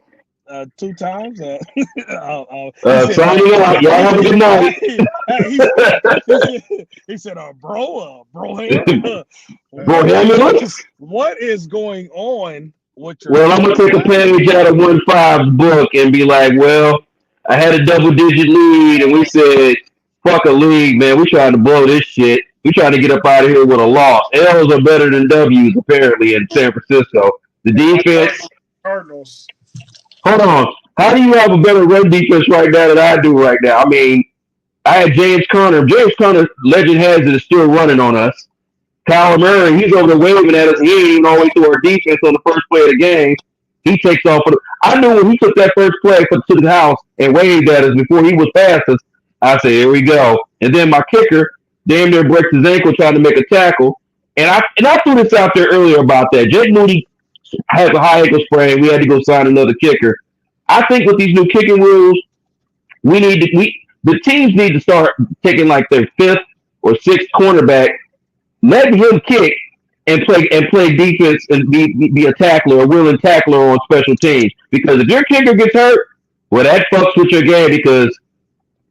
Two times. He said. Signing out. Y'all have a good night. He said. He said. He said. Bro, ham. Bro, What hand is me what? looks. What is going on with your Well, I'm gonna take a quarterback? page out of 1-5's book and be like, well, I had a double digit lead, and we said, fuck a league, man. We trying to blow this shit. We trying to get up out of here with a loss. L's are better than W's apparently in San Francisco. The And my defense. Cardinals. Hold on. How do you have a better run defense right now than I do right now? I mean, I had James Conner. James Conner, legend has it, is still running on us. Kyler Murray, he's over there waving at us. He ain't even all the way through our defense on the first play of the game. He takes off. I knew when he took that first play to the house and waved at us before he was past us, I said, here we go. And then my kicker damn near breaks his ankle trying to make a tackle. And I threw this out there earlier about that. Jake Moody has a high ankle sprain. We had to go sign another kicker. I think with these new kicking rules, the teams need to start taking like their fifth or sixth cornerback, letting him kick and play defense and be a tackler, a willing tackler on special teams. Because if your kicker gets hurt, well, that fucks with your game because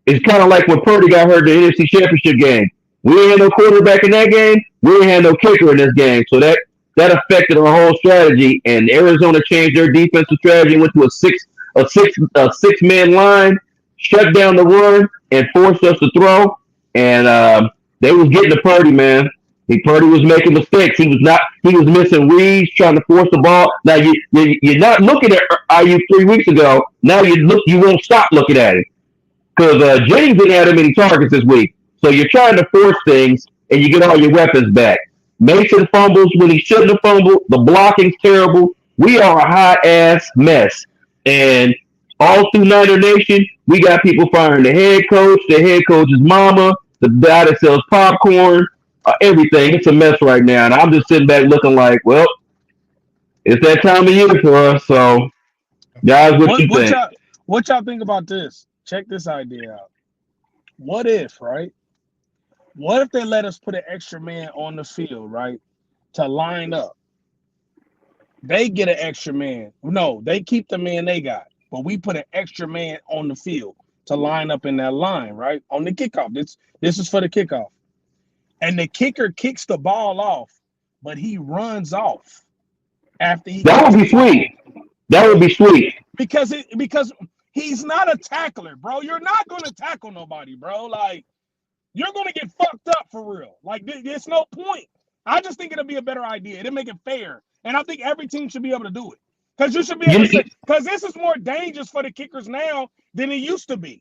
it's kind of like when Purdy got hurt in the NFC Championship game. We ain't had no quarterback in that game. We ain't had no kicker in this game. So that affected our whole strategy. And Arizona changed their defensive strategy, went to a six man line, shut down the run, and forced us to throw. And they was getting to Purdy, man. Purdy was making mistakes. He was missing reads, trying to force the ball. Now you're not looking at IU 3 weeks ago. Now you won't stop looking at it because Jennings didn't have that many targets this week. So you're trying to force things, and you get all your weapons back. Mason fumbles when he shouldn't have fumbled. The blocking's terrible. We are a hot ass mess, and all through Niner Nation, we got people firing the head coach's mama, the guy that sells popcorn, everything. It's a mess right now, and I'm just sitting back looking like, well, it's that time of year for us. So, guys, what you think? What y'all think about this? Check this idea out. What if, right? What if they let us put an extra man on the field, right, to line up? They get an extra man. No, they keep the man they got, but we put an extra man on the field to line up in that line, right, on the kickoff. This is for the kickoff. And the kicker kicks the ball off, but he runs off after he. That would be sweet. That would be sweet. Because he's not a tackler, bro. You're not going to tackle nobody, bro. Like, you're going to get fucked up for real. Like, there's no point. I just think it'll be a better idea. It'll make it fair. And I think every team should be able to do it. Because you should be able to say, because this is more dangerous for the kickers now than it used to be.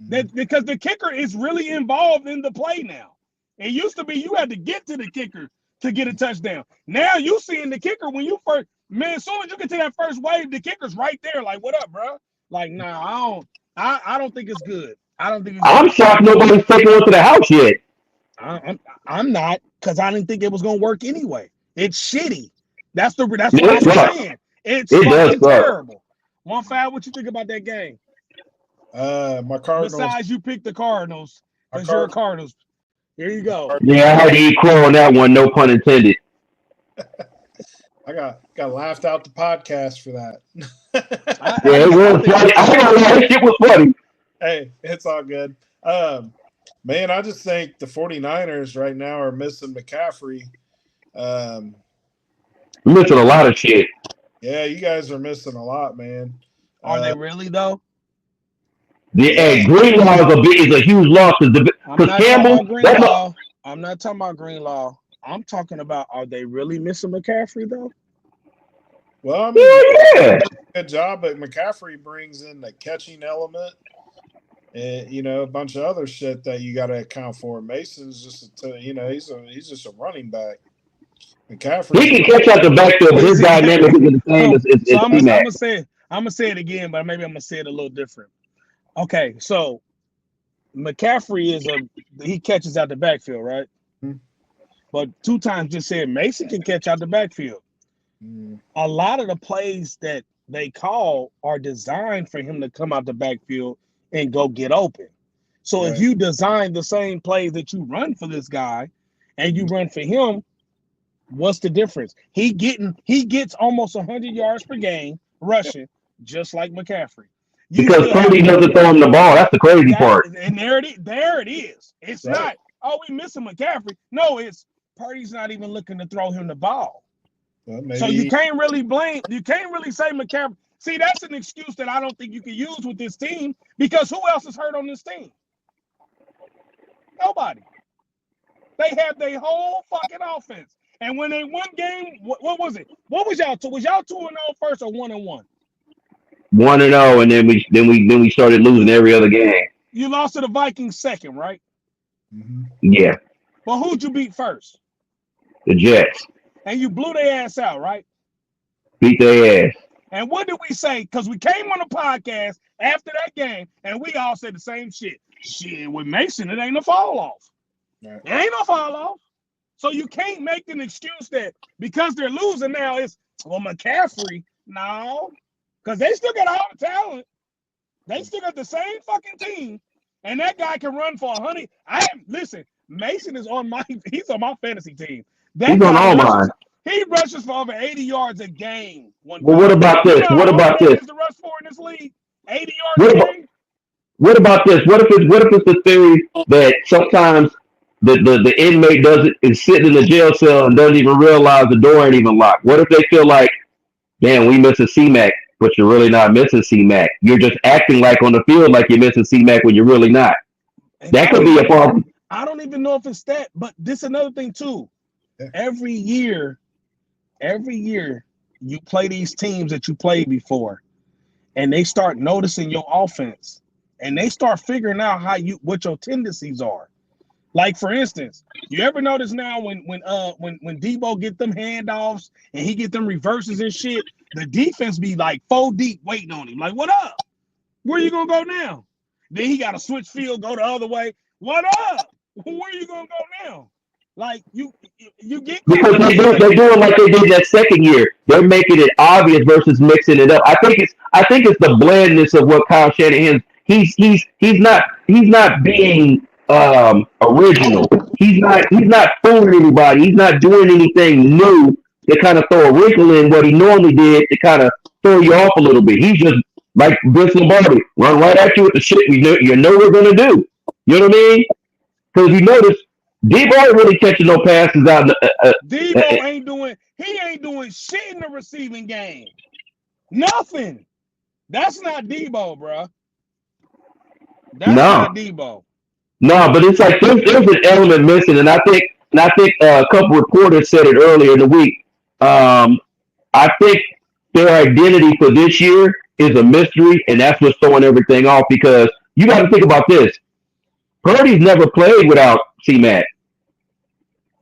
Because the kicker is really involved in the play now. It used to be you had to get to the kicker to get a touchdown. Now you seeing the kicker when you first, man, as soon as you get to that first wave, the kicker's right there. Like, what up, bro? Like, nah, I don't think it's good. I'm shocked nobody's taken one to the house yet. I'm not, because I didn't think it was gonna work anyway. It's shitty. That's what I'm saying. It's fucking terrible. 1-5, what you think about that game? My Cardinals. Besides, you picked the Cardinals because you're a Cardinals. Here you go. Yeah, I had to eat crow on that one. No pun intended. I got laughed out the podcast for that. Yeah, it was funny. That shit was funny. Hey, it's all good. Man, I just think the 49ers right now are missing McCaffrey. We're missing a lot of shit. Yeah, you guys are missing a lot, man. Are they really though? Yeah, Greenlaw is a huge loss because Campbell. I'm not talking about Greenlaw. I'm talking about, are they really missing McCaffrey though? Well, I mean, yeah. Good job, but McCaffrey brings in the catching element, and a bunch of other shit that you got to account for. Mason's just he's just a running back. McCaffrey, he can catch out the backfield, but his dynamic is the same as I'm gonna say it again, but maybe I'm gonna say it a little different. Okay, so McCaffrey he catches out the backfield, right? Mm-hmm. But 2 times just said Mason can catch out the backfield. Mm-hmm. A lot of the plays that they call are designed for him to come out the backfield and go get open. So if you design the same plays that you run for this guy and you run for him, what's the difference? He gets almost 100 yards per game rushing, just like McCaffrey. Because Purdy doesn't throw him the ball. That's the crazy part. And there it is. It's not, we missing McCaffrey. No, it's Purdy's not even looking to throw him the ball. Well, so you can't really say McCaffrey. See, that's an excuse that I don't think you can use with this team, because who else is hurt on this team? Nobody. They have their whole fucking offense. And when they won game, what was it? What was y'all? Was y'all 2-0 first or 1-1? 1-0, and then we started losing every other game. You lost to the Vikings second, right? Mm-hmm. Yeah, But who'd you beat first? the Jets And you blew their ass out, right? beat their ass. And what did we say? Because we came on the podcast after that game, and we all said the same shit. Shit, with Mason, it ain't no fall off. Right. It ain't no fall off. So you can't make an excuse that because they're losing now, it's, well, McCaffrey. No, because they still got all the talent. They still got the same fucking team. And that guy can run for 100. Listen, Mason is on he's on my fantasy team. That He's on guy all rushes. mine. He rushes for over 80 yards a game. Well, what about You this? know how What hard about that this? is to rush for in this league? 80 yards What a about, game? what about this? What if it's the theory that sometimes the inmate doesn't is sitting in the jail cell and doesn't even realize the door ain't even locked? What if they feel like, damn, we miss a C-Mac, but you're really not missing C-Mac. You're just acting like on the field like you're missing C-Mac when you're really not. And That could be a problem. I don't even know if it's that, but this is another thing too. Yeah. Every year, you play these teams that you played before, and they start noticing your offense, and they start figuring out what your tendencies are. Like for instance, you ever notice now when Debo get them handoffs and he get them reverses and shit, the defense be like 4 deep waiting on him. Like, what up? Where you gonna go now? Then he got to switch field, go the other way. What up? Where you gonna go now? Like you get caught. Because they're doing like they did that second year. They're making it obvious versus mixing it up. I think it's the blandness of what Kyle Shanahan. He's not being original. He's not fooling anybody. He's not doing anything new to kind of throw a wrinkle in what he normally did to kind of throw you off a little bit. He's just like Vince Lombardi, run right at you with the shit you know we're gonna do. You know what I mean? Because you notice Debo ain't really catching no passes out. Debo he ain't doing shit in the receiving game. Nothing. That's not Debo, bro. That's No, not Debo. no, but it's like there's an element missing, and I think a couple reporters said it earlier in the week. Um, I think their identity for this year is a mystery, and that's what's throwing everything off. Because you got to think about this: Purdy's never played without C-Mac.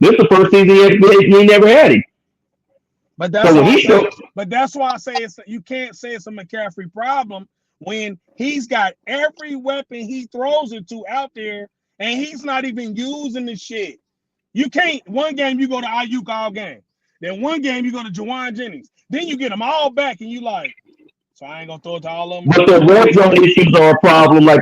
This is the first season he never had him. But So that's when all. he showed, But that's why I say you can't say it's a McCaffrey problem when he's got every weapon he throws it to out there, and he's not even using the shit. You can't. One game you go to Ayuk all game, then one game you go to Juwan Jennings, then you get them all back, and you like, so I ain't gonna throw it to all of them. but the red zone issues are a problem, like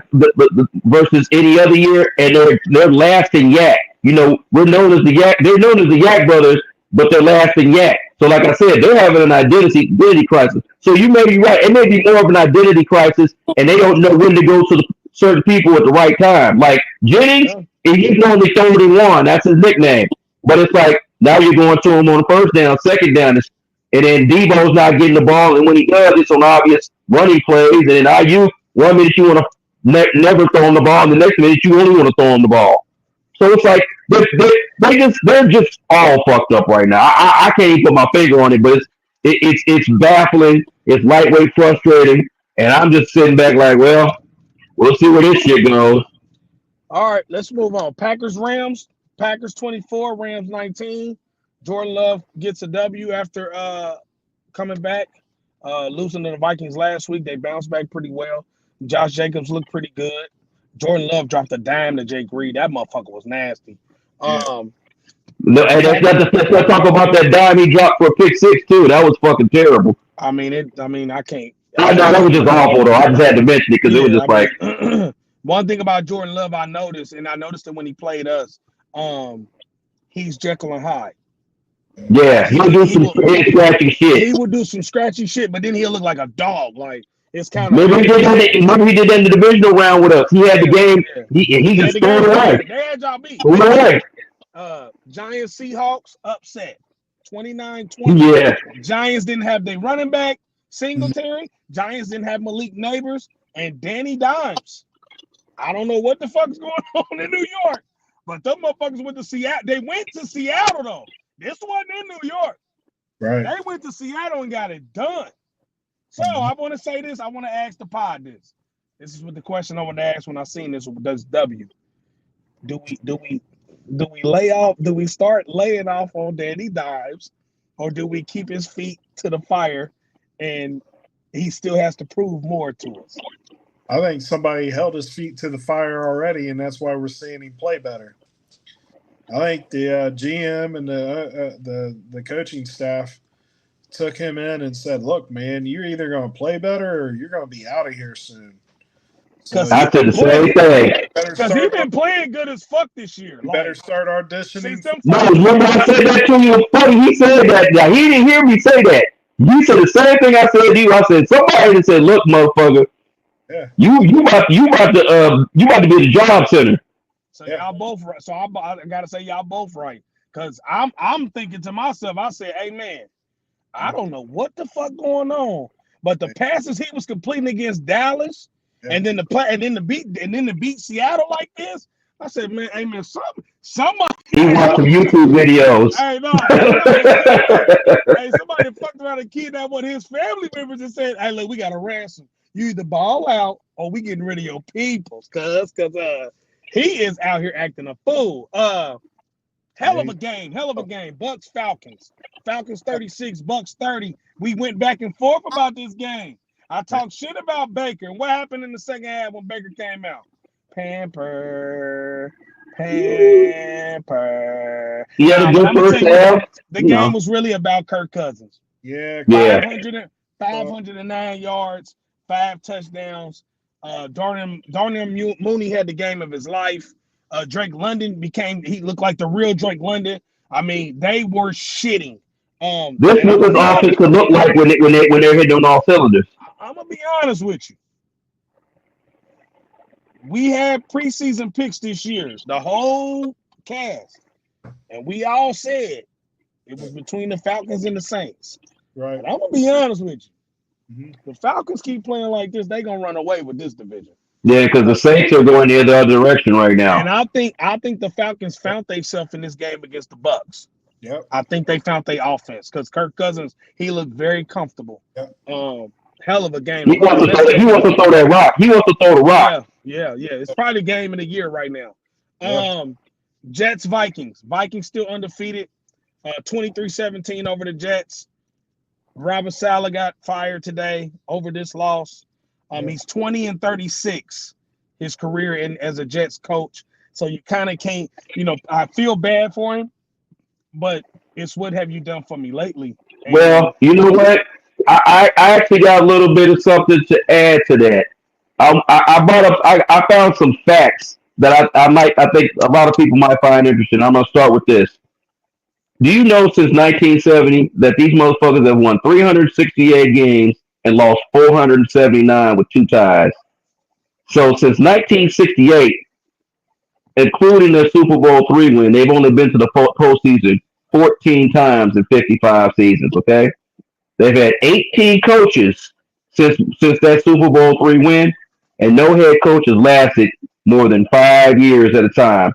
versus any other year, and they're lasting yak. You know, we're known as the yak. They're known as the Yak Brothers, but they're lasting yak. So, like I said, they're having an identity crisis. So you may be right. It may be more of an identity crisis, and they don't know when to go to the certain people at the right time. Like Jennings, Yeah. he's only 31. That's his nickname. But it's like now you're going to him on the first down, second down, and then Debo's not getting the ball, and when he does, it's on obvious running plays. And then IU, 1 minute you want to never throw him the ball, and the next minute you only want to throw him the ball. So it's like they're just all fucked up right now. I can't even put my finger on it, but it's baffling. It's lightweight frustrating, and I'm just sitting back like, well, we'll see where this shit goes. All right, let's move on. Packers Rams. Packers 24, Rams 19. Jordan Love gets a W after coming back, losing to the Vikings last week. They bounced back pretty well. Josh Jacobs looked pretty good. Jordan Love dropped a dime to Jake Reed. That motherfucker was nasty. Yeah. No, and let's talk about that dime he dropped for a pick six too. That was fucking terrible. I mean, I can't. I know that was just awful though. I just had to mention it because it was Yeah, just like, one thing about Jordan Love I noticed, and I noticed it when he played us, he's Jekyll and Hyde. yeah, he'll do He some will head scratching shit. he will do some scratchy shit, but then he'll look like a dog. Like it's kind of Maybe he did that in the divisional round with us. He had the yeah, game. yeah. He They had just the threw game it away. covered. They had y'all beat. Threw it away. Giants Seahawks upset 29-20. Yeah. Giants didn't have their running back Singletary. Giants didn't have Malik Neighbors and Danny Dimes. I don't know what the fuck's going on in New York, but them motherfuckers went to Seattle. They went to Seattle though. This wasn't in New York. Right. They went to Seattle and got it done. So I want to say this. I want to ask the pod this. This is what the question I would ask when I seen this. Does W? Do we lay off? Do we start laying off on Danny Dimes, or do we keep his feet to the fire, and he still has to prove more to us? I think somebody held his feet to the fire already, and that's why we're seeing him play better. I think the GM and the coaching staff took him in and said, "Look, man, you're either going to play better or you're going to be out of here soon. So Because he you I said been the playing. same thing. better Because he start. been playing good as fuck this year. You better Like start since auditioning." them No, first two remember I games. said that to you. It was funny. He said that. Now, he didn't hear me say that. You said the same thing I said to you. I said somebody that said, "Look, motherfucker, Yeah, you about to be the job center." So yeah, y'all both right. So I gotta say y'all both right. Cause I'm thinking to myself, I said, hey man, I don't know what the fuck going on. But the passes he was completing against Dallas, yeah. and then the play, and then to beat Seattle like this, I said, man, hey man, somebody, He hey, watched some YouTube videos. hey, no, somebody fucked around and kidnapped one of his family members and said, hey, look, we got a ransom. You either ball out or we getting rid of your peoples, cause he is out here acting a fool. Hell of Yeah. a game. Hell of a game. Bucks Falcons. Falcons 36, Bucks 30. We went back and forth about this game. I talked shit about Baker. And what happened in the second half when Baker came out? Pamper. Pamper. He had a But good I'm gonna tell first you what half. the game was really about Kirk Cousins. Yeah, Yeah. 509 yards, 5 touchdowns. Darnell Mooney had the game of his life. Drake London he looked like the real Drake London. I mean, they were shitting. This And what I'm gonna this be offense could look like when they're hitting on all cylinders. I'm gonna be honest with you. We had preseason picks this year, the whole cast, and we all said it was between the Falcons and the Saints. right. But I'm gonna be honest with you. Mm-hmm. The Falcons keep playing like this, they gonna run away with this division. Yeah, because the Saints are going the other direction right now. And I think the Falcons found themselves in this game against the Bucks. Yep. I think they found their offense because Kirk Cousins, he looked very comfortable. Yep. Hell of a game. He Probably wants the to best throw. He game of wants the to throw that rock. He wants to throw the rock. yeah. It's probably the game of the year right now. Yep. Jets Vikings. Vikings still undefeated. 23-17 over the Jets. Robert Saleh got fired today over this loss. Yep. He's 20-36 his career as a Jets coach. So you kind of can't, I feel bad for him, but it's what have you done for me lately? And Well, you know what? I actually got a little bit of something to add to that. I brought up. I found some facts that I think a lot of people might find interesting. I'm gonna start with this. Do you know since 1970 that these motherfuckers have won 368 games and lost 479 with two ties? So since 1968, including their Super Bowl three win, they've only been to the postseason 14 times in 55 seasons. Okay, they've had 18 coaches since that Super Bowl three win, and no head coach has lasted more than 5 years at a time.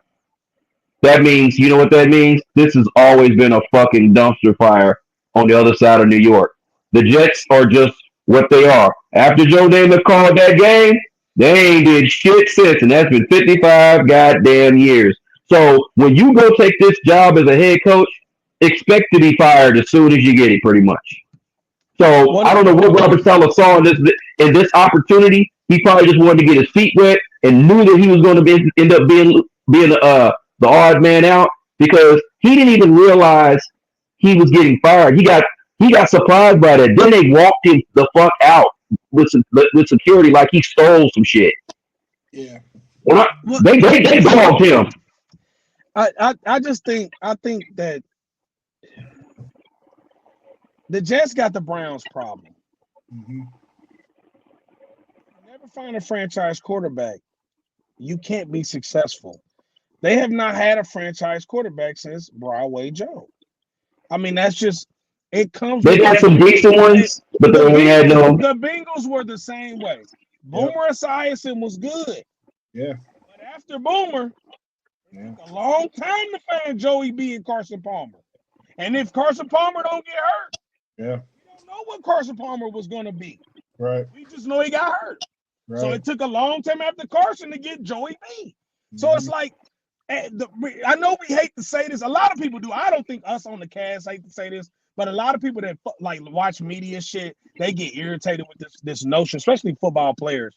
That means, you know what that means? This has always been a fucking dumpster fire on the other side of New York. The Jets are just what they are. After Joe Namath called that game, they ain't did shit since, and that's been 55 goddamn years. So when you go take this job as a head coach, expect to be fired as soon as you get it, pretty much. So I what don't know what Robert Saleh saw in this opportunity. He probably just wanted to get his feet wet and knew that he was going to end up being the odd man out because he didn't even realize he was getting fired. He got surprised by that. Then they walked him the fuck out with security like he stole some shit. Yeah. Well, what they dogged him. I think that the Jets got the Browns problem. Mm-hmm. You never find a franchise quarterback, you can't be successful. They have not had a franchise quarterback since Broadway Joe. I mean, that's just it comes They with got some age. decent ones, but The they ain't had Bengals, no. the Bengals were the same way. Yep. Boomer Esiason was good, Yeah. but after Boomer, it Yeah. took a long time to find Joey B and Carson Palmer. And if Carson Palmer don't get hurt, Yeah. we don't know what Carson Palmer was going to be. Right. We just know he got hurt. So Right. it took a long time after Carson to get Joey B. So it's Mhm. like, I know we hate to say this. A lot of people do. I don't think us on the cast hate to say this, but a lot of people that like watch media shit, they get irritated with this notion, especially football players.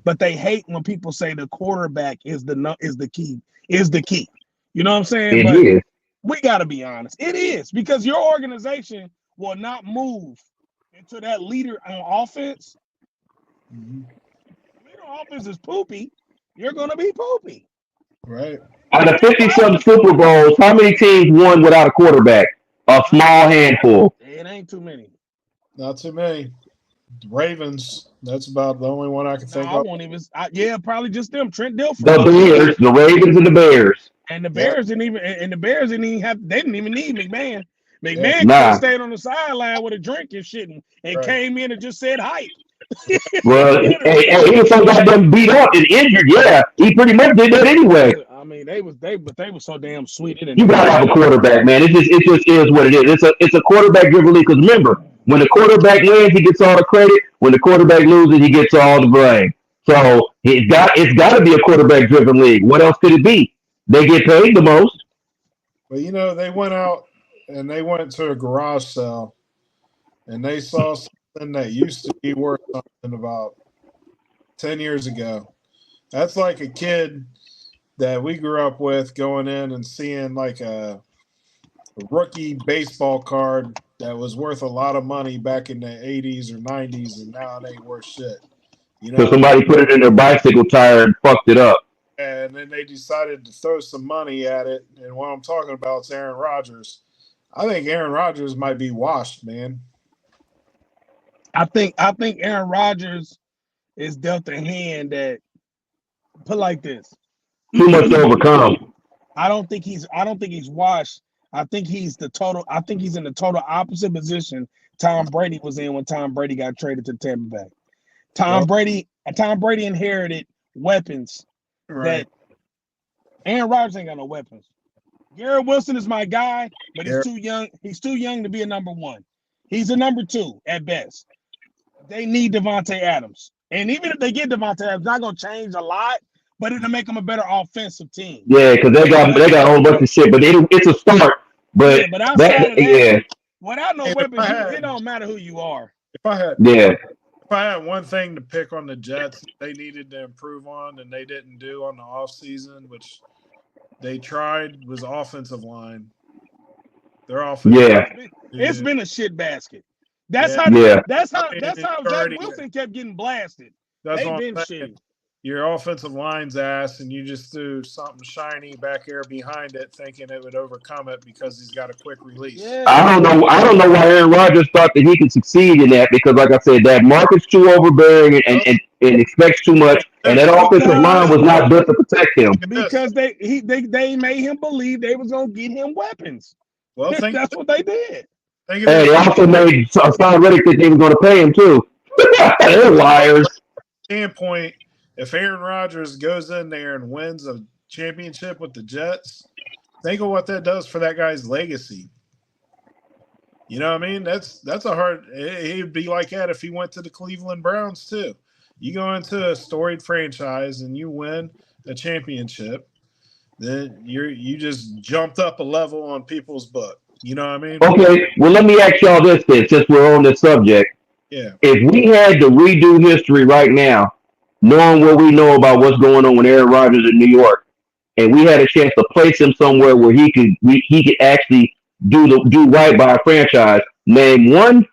But they hate when people say the quarterback is the key. You know what I'm saying? It But is. we got to be honest. It is because your organization will not move until that leader on offense. Mhm. Leader on offense is poopy. You're gonna be poopy. Right. Out of It ain't 50-some about Super Bowls, how many teams won without a quarterback? A small handful. it ain't too many. Not too many. Ravens. That's about the only one I can No, think I of. won't even. Yeah, probably just them. Trent Dilfer The Bears, the Ravens, and the Bears. and the Yeah. Bears didn't even. And the Bears didn't even have. They didn't even need McMahon. Yeah. McMahon could have Nah. stayed on the sideline with a drink and shit, and Right. came in and just said hype. Well, he was so goddamn beat up and injured. Yeah, he pretty much did that anyway. I mean, but they were so damn sweet. It didn't You even gotta have matter. a quarterback, man. It just is what it is. It's a quarterback driven league. Because remember, when the quarterback wins, he gets all the credit. When the quarterback loses, he gets all the blame. So it's got to be a quarterback driven league. What else could it be? They get paid the most. But they went out and they went to a garage sale and they saw something that used to be worth something about 10 years ago. That's like a kid that we grew up with going in and seeing like a rookie baseball card that was worth a lot of money back in the 80s or 90s, and now it ain't worth shit. You So know what I mean? somebody put it in their bicycle tire and fucked it up. And then they decided to throw some money at it. And what I'm talking about is Aaron Rodgers. I think Aaron Rodgers might be washed, man. I think Aaron Rodgers is dealt a hand that put like this. Too much to overcome. I don't think he's washed. I think he's in the total opposite position Tom Brady was in when Tom Brady got traded to Tampa Bay. Tom Well, Brady Tom Brady inherited weapons right. that Aaron Rodgers ain't got no weapons. Garrett Wilson is my guy, but he's Garrett, too young. He's too young to be a number one. He's a number two at best. They need Devontae Adams. And even if they get Devontae Adams, it's not gonna change a lot, but it'll make them a better offensive team. Yeah, because they got a whole bunch of shit, but it's a start. But Yeah, but that outside of that, yeah without no and if I weapons, it had don't matter who you are. if I had yeah. if I had one thing to pick on the Jets they needed to improve on and they didn't do on the offseason, which they tried, was offensive line. Their offensive Yeah, It's dude. been a shit basket. That's Yeah. how yeah. that's I how mean, that's it's how Zach already Wilson kept getting blasted. that's They've what been I'm saying. shitty. Your offensive line's ass, and you just threw something shiny back here behind it, thinking it would overcome it because he's got a quick release. Yeah. I don't know. I don't know why Aaron Rodgers thought that he could succeed in that because, like I said, that market's too overbearing and, Well, and, and expects too much, think and this, that offensive line Because was not built to protect him. think of this. because they made him believe they was gonna get him weapons. Well, That's what they did. think of And they this also made Son Reddick think they were going to pay him too. They're liars. standpoint. If Aaron Rodgers goes in there and wins a championship with the Jets, think of what that does for that guy's legacy. You know what I mean? That's a hard. It'd be like that if he went to the Cleveland Browns too. You go into a storied franchise and you win a championship, then you just jumped up a level on people's book. You know what I mean? Okay, well, let me ask y'all this then, since we're on this subject. Yeah. If we had to redo history right now, knowing what we know about what's going on with Aaron Rodgers in New York, and we had a chance to place him somewhere where he could actually do right by a franchise. Name one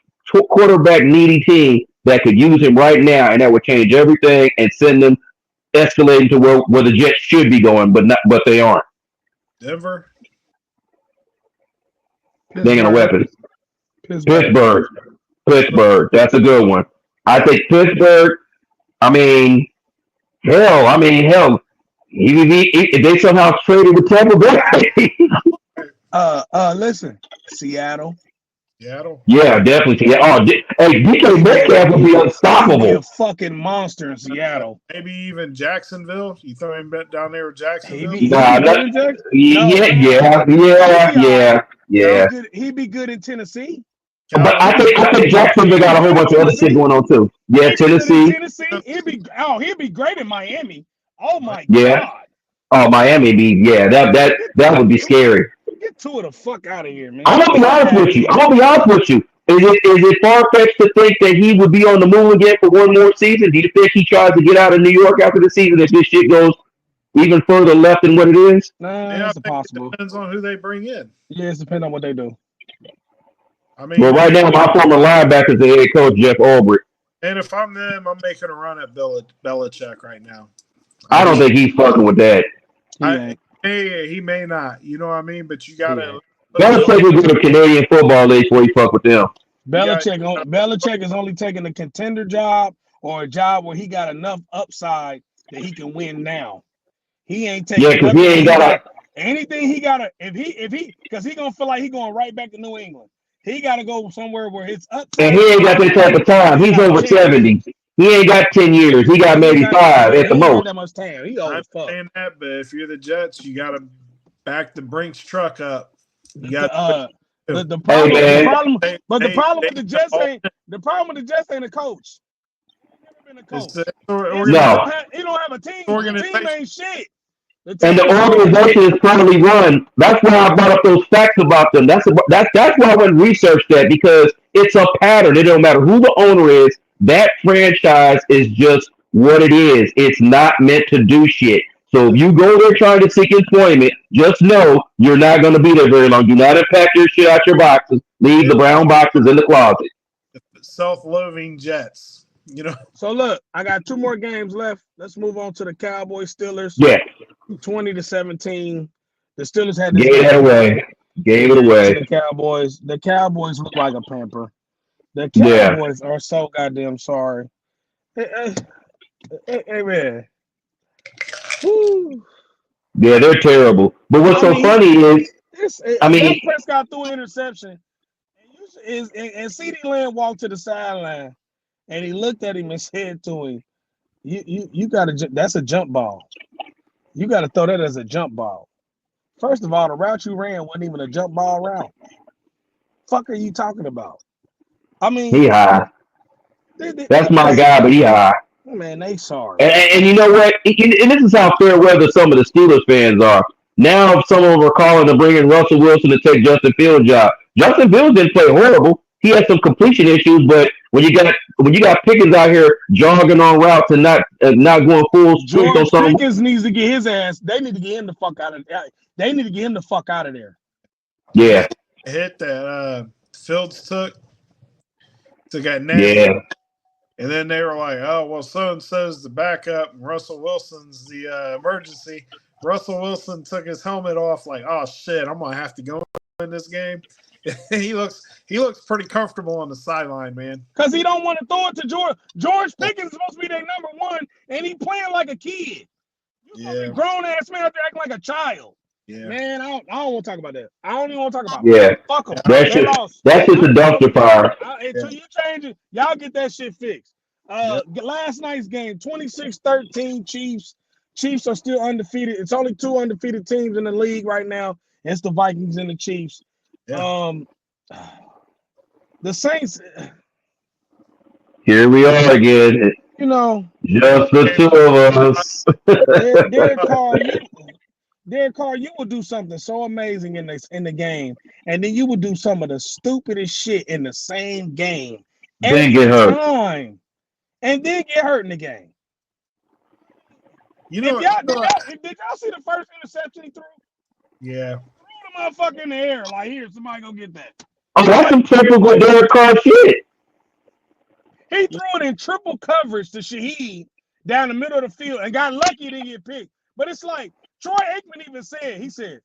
quarterback needy team that could use him right now, and that would change everything and send them escalating to where the Jets should be going, but they aren't. Denver. They ain't got no Pittsburgh. weapons. Pittsburgh. Pittsburgh, Pittsburgh. Pittsburgh. That's a good one. I think Pittsburgh. I mean, hell. If they somehow traded with Tampa Bay, Listen, Seattle. Seattle. yeah, definitely. Yeah. Oh, hey, DK Metcalf would be He would be unstoppable. a fucking monster in Seattle. Maybe even Jacksonville. You throw him down there with He'd Jacksonville. be he'd Nah, be good in Jackson. No, yeah, no, yeah, he'd yeah, be all right. yeah, No. yeah. He'd be good in Tennessee. But Cowboys. I think Jacksonville got a whole bunch of other shit going on too. Yeah, He be good in Tennessee. Tennessee. He'd be great in Miami. Oh my Yeah. God. Oh, Miami be Get that would be scary. get Tua the fuck out of here, man. I'm Get the gonna be fuck honest out of with you. here. I'm gonna be honest with you. Is it far fetched to think that he would be on the move again for one more season? Do you think he tries to get out of New York after the season if this shit goes even further left than what it is? Nah, Yeah, I it's think it impossible. depends on who they bring in. Yeah, it's depending on what they do. I Well, mean, right now my former linebacker is the head coach Jeff Ulbrich. and if I'm them, I'm making a run at Belichick right now. I I don't mean, think he's fucking with that. He ain't. he may not. You know what I mean? But you He gotta ain't. look at Belichick will go to Canadian Football League before he fuck with them. you got. Belichick is only taking a contender job or a job where he got enough upside that he can win now. He ain't Yeah, taking because he nothing where ain't he got got a anything he gotta if he because he gonna feel like he going right back to New England. He gotta go somewhere where his and upside he is ain't got high that type of time. and he He's got a over chance. 70. He ain't got 10 years. He got maybe five at the He ain't got most. that much time. He I old as fuck. understand that, but if you're the Jets, you gotta back the Brinks truck up. You The got the Hey problem the man, problem but they the problem with the Jets ain't a coach. He's never been a it's coach. the no. He don't have a team. The team organization. ain't shit. The And team the is trash. organization is poorly run. That's why I brought up those facts about them. That's why I went and researched that because it's a pattern. It don't matter who the owner is. That franchise is just what it is. It's not meant to do shit. So if you go there trying to seek employment, just know you're not going to be there very long. Do not unpack your shit out your boxes. Leave the It's brown boxes in the closet. self-loathing Jets. You know, So look, I got two more games left. Let's move on to the Cowboys Steelers. Yeah, 20-17. The Steelers had this gave that game won. away. They Gave it gave it to away. the Cowboys. The Cowboys look like a pamper. The Yeah, Cowboys are so goddamn sorry. Hey, man. Woo. yeah, they're terrible. But what's I so mean, funny is, I Dak mean, Prescott threw an interception, and CeeDee Lamb walked to the sideline, and he looked at him and said to him, "You got to. That's a jump ball. You got to throw that as a jump ball. First of all, the route you ran wasn't even a jump ball route. Fuck are you talking about? I he mean, high. they That's my just guy, but he high. man, they sorry. And you know what? And this is how fair weather some of the Steelers fans are. Now some of them are calling to bring in Russell Wilson to take Justin Fields' job. Justin Fields didn't play horrible. He had some completion issues, but when you got Pickens out here jogging on routes and not going full streak on George some, Pickens needs to get his ass. They need to get him the fuck out of there. They need to get him the fuck out of there. yeah, hit that Fields took that nasty, yeah, and then they were like, "Oh well, so and so's the backup, and Russell Wilson's the emergency." Russell Wilson took his helmet off, like, "Oh shit, I'm gonna have to go in this game." he looks pretty comfortable on the sideline, man. Because he don't want to throw it to George. George Pickens is supposed to be their number one, and he playing like a kid. You supposed to be Yeah, grown ass man out there acting like a child. yeah, Man, I don't want to talk about that. I don't even want to talk about it. yeah. Fuck them. yeah. They lost. That's just a dumpster fire. Until you change it, y'all get that shit fixed. Yeah. Last night's game, 26-13 Chiefs. Chiefs are still undefeated. It's only two undefeated teams in the league right now. It's the Vikings and the Chiefs. Yeah. The Saints, Here we are again. you know, Just the two of us. Derek Carr, you will do something so amazing in the game, and then you will do some of the stupidest shit in the same game Then every get hurt. time, and then get hurt in the game. You know, Did y'all see the first interception he threw? yeah. Threw the motherfucker in the air like, here, somebody go get that. Oh, that's some typical Derek Carr shit. He threw it in triple coverage to Shaheed down the middle of the field and got lucky he didn't get picked. But it's like Troy Aikman even said,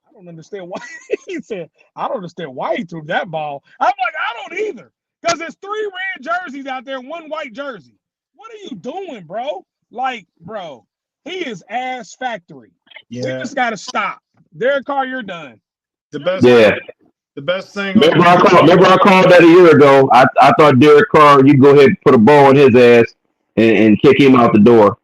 I don't understand why. He said, I don't understand why he threw that ball. I'm like, I don't either. Because there's 3 red jerseys out there and 1 white jersey. What are you doing, bro? Like, bro, he is ass factory. Yeah. We just got to stop. Derek Carr, you're done. The best. Yeah. The best thing. Remember I called that a year ago. I thought Derek Carr, you go ahead and put a ball in his ass and kick him out the door.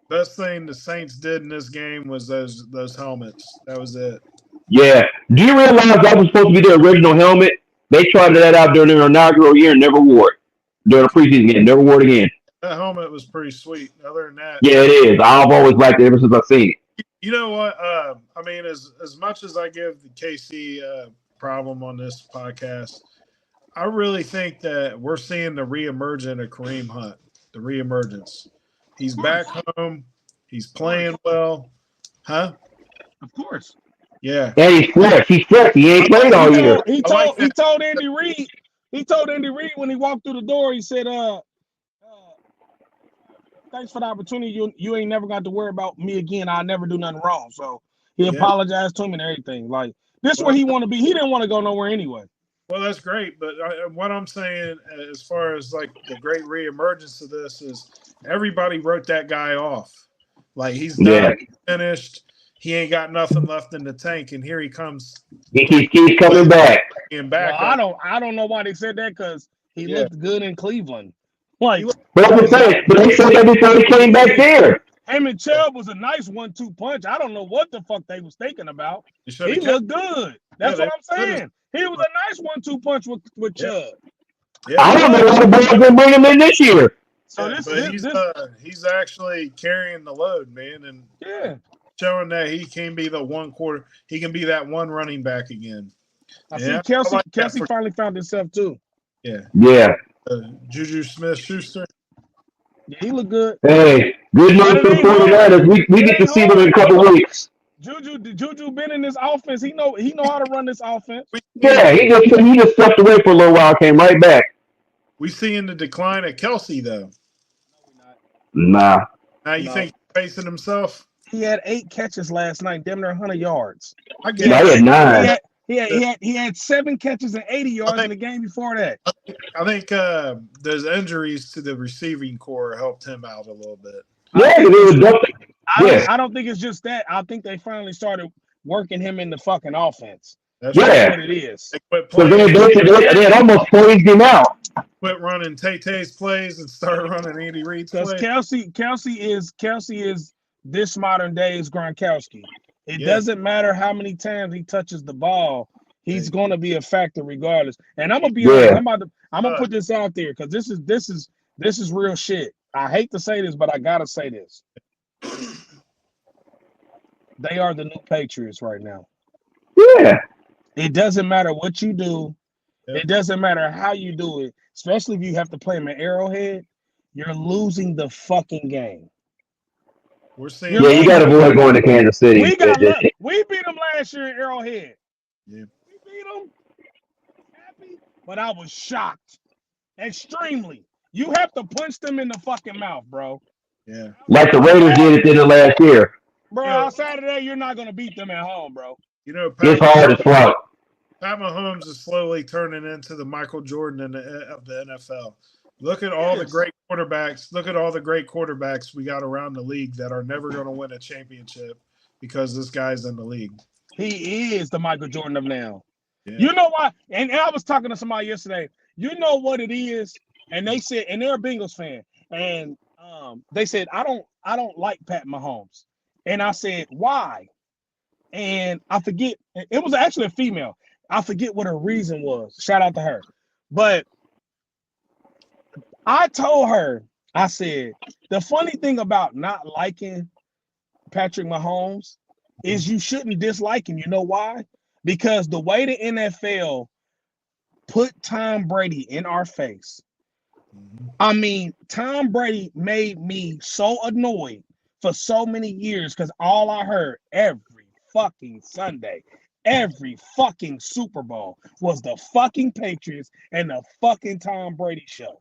Best thing the Saints did in this game was those helmets. That was it. Yeah. Do you realize that was supposed to be the original helmet? They tried that out during their inaugural year and never wore it. During the preseason game, never wore it again. That helmet was pretty sweet. Other than that, Yeah, it is. I've always liked it ever since I've seen it. you know what? I mean, as much as I give the KC problem on this podcast, I really think that we're seeing the reemergence of Kareem Hunt. The reemergence. He's back home. He's playing well, huh? Of course. Yeah. And he's fresh. He's fresh. He ain't played all year. He told Andy Reid. He told Andy Reid when he walked through the door. He said, thanks for the opportunity. You ain't never got to worry about me again. I'll never do nothing wrong." So he apologized to him and everything. Like, this is where he want to be. He didn't want to go nowhere anyway. Well, that's great, but what I'm saying, as far as like the great reemergence of this, is everybody wrote that guy off. Like, he's done, finished. He ain't got nothing left in the tank, and here he comes. He keeps coming back. Well, I don't know why they said that, because he looked good in Cleveland. Like, but they said that before he came back there. Him and Chubb was a nice 1-2 punch. I don't know what the fuck they was thinking about. He looked good. That's what I'm saying. He was a nice 1-2 punch with Chubb. Yeah. I don't know why the boys didn't bring him in this year. So he's actually carrying the load, man, and showing that he can be the one quarter. He can be that one running back again. I see Kelsey finally found himself too. Yeah. Juju Smith-Schuster. Yeah, he looked good. Hey, good news for the 49ers. We get to see them in a couple of weeks. Juju been in this offense. He know how to run this offense. Yeah, he just stepped away for a little while, came right back. We seeing the decline of Kelsey though. Nah. Now you think he's facing himself? He had 8 catches last night, damn near 100 yards. I had 9. He had 7 catches and 80 yards in the game before that. I think those injuries to the receiving core helped him out a little bit. I don't think it's just that. I think they finally started working him in the fucking offense. That's what it is. So they had almost phased him out. Quit running Tay-Tay's plays and start running Andy Reid's plays. Because Kelsey is this modern day's Gronkowski. It doesn't matter how many times he touches the ball, he's going to be a factor regardless. And I'm gonna be honest, I'm gonna put this out there, because this is real shit. I hate to say this, but I gotta say this. They are the new Patriots right now. Yeah. It doesn't matter what you do. It doesn't matter how you do it, especially if you have to play them at Arrowhead. You're losing the fucking game. We're seeing. Yeah, you got to avoid going to Kansas City. We beat them last year at Arrowhead. Yeah. We beat them. Happy, but I was shocked. Extremely. You have to punch them in the fucking mouth, bro. Yeah. Like the Raiders did at the end of last year. Bro, outside of that, you're not going to beat them at home, bro. You know, it's hard as fuck. Pat Mahomes is slowly turning into the Michael Jordan of the NFL. Look at all the great quarterbacks. Look at all the great quarterbacks we got around the league that are never going to win a championship because this guy's in the league. He is the Michael Jordan of now. Yeah. You know why? And I was talking to somebody yesterday. You know what it is? And they said, and they're a Bengals fan, and they said, I don't like Pat Mahomes. And I said, why? And I forget. It was actually a female. I forget what her reason was. Shout out to her. But I told her, I said, the funny thing about not liking Patrick Mahomes is you shouldn't dislike him. You know why? Because the way the NFL put Tom Brady in our face. I mean, Tom Brady made me so annoyed for so many years because all I heard every fucking Sunday, every fucking Super Bowl was the fucking Patriots and the fucking Tom Brady show.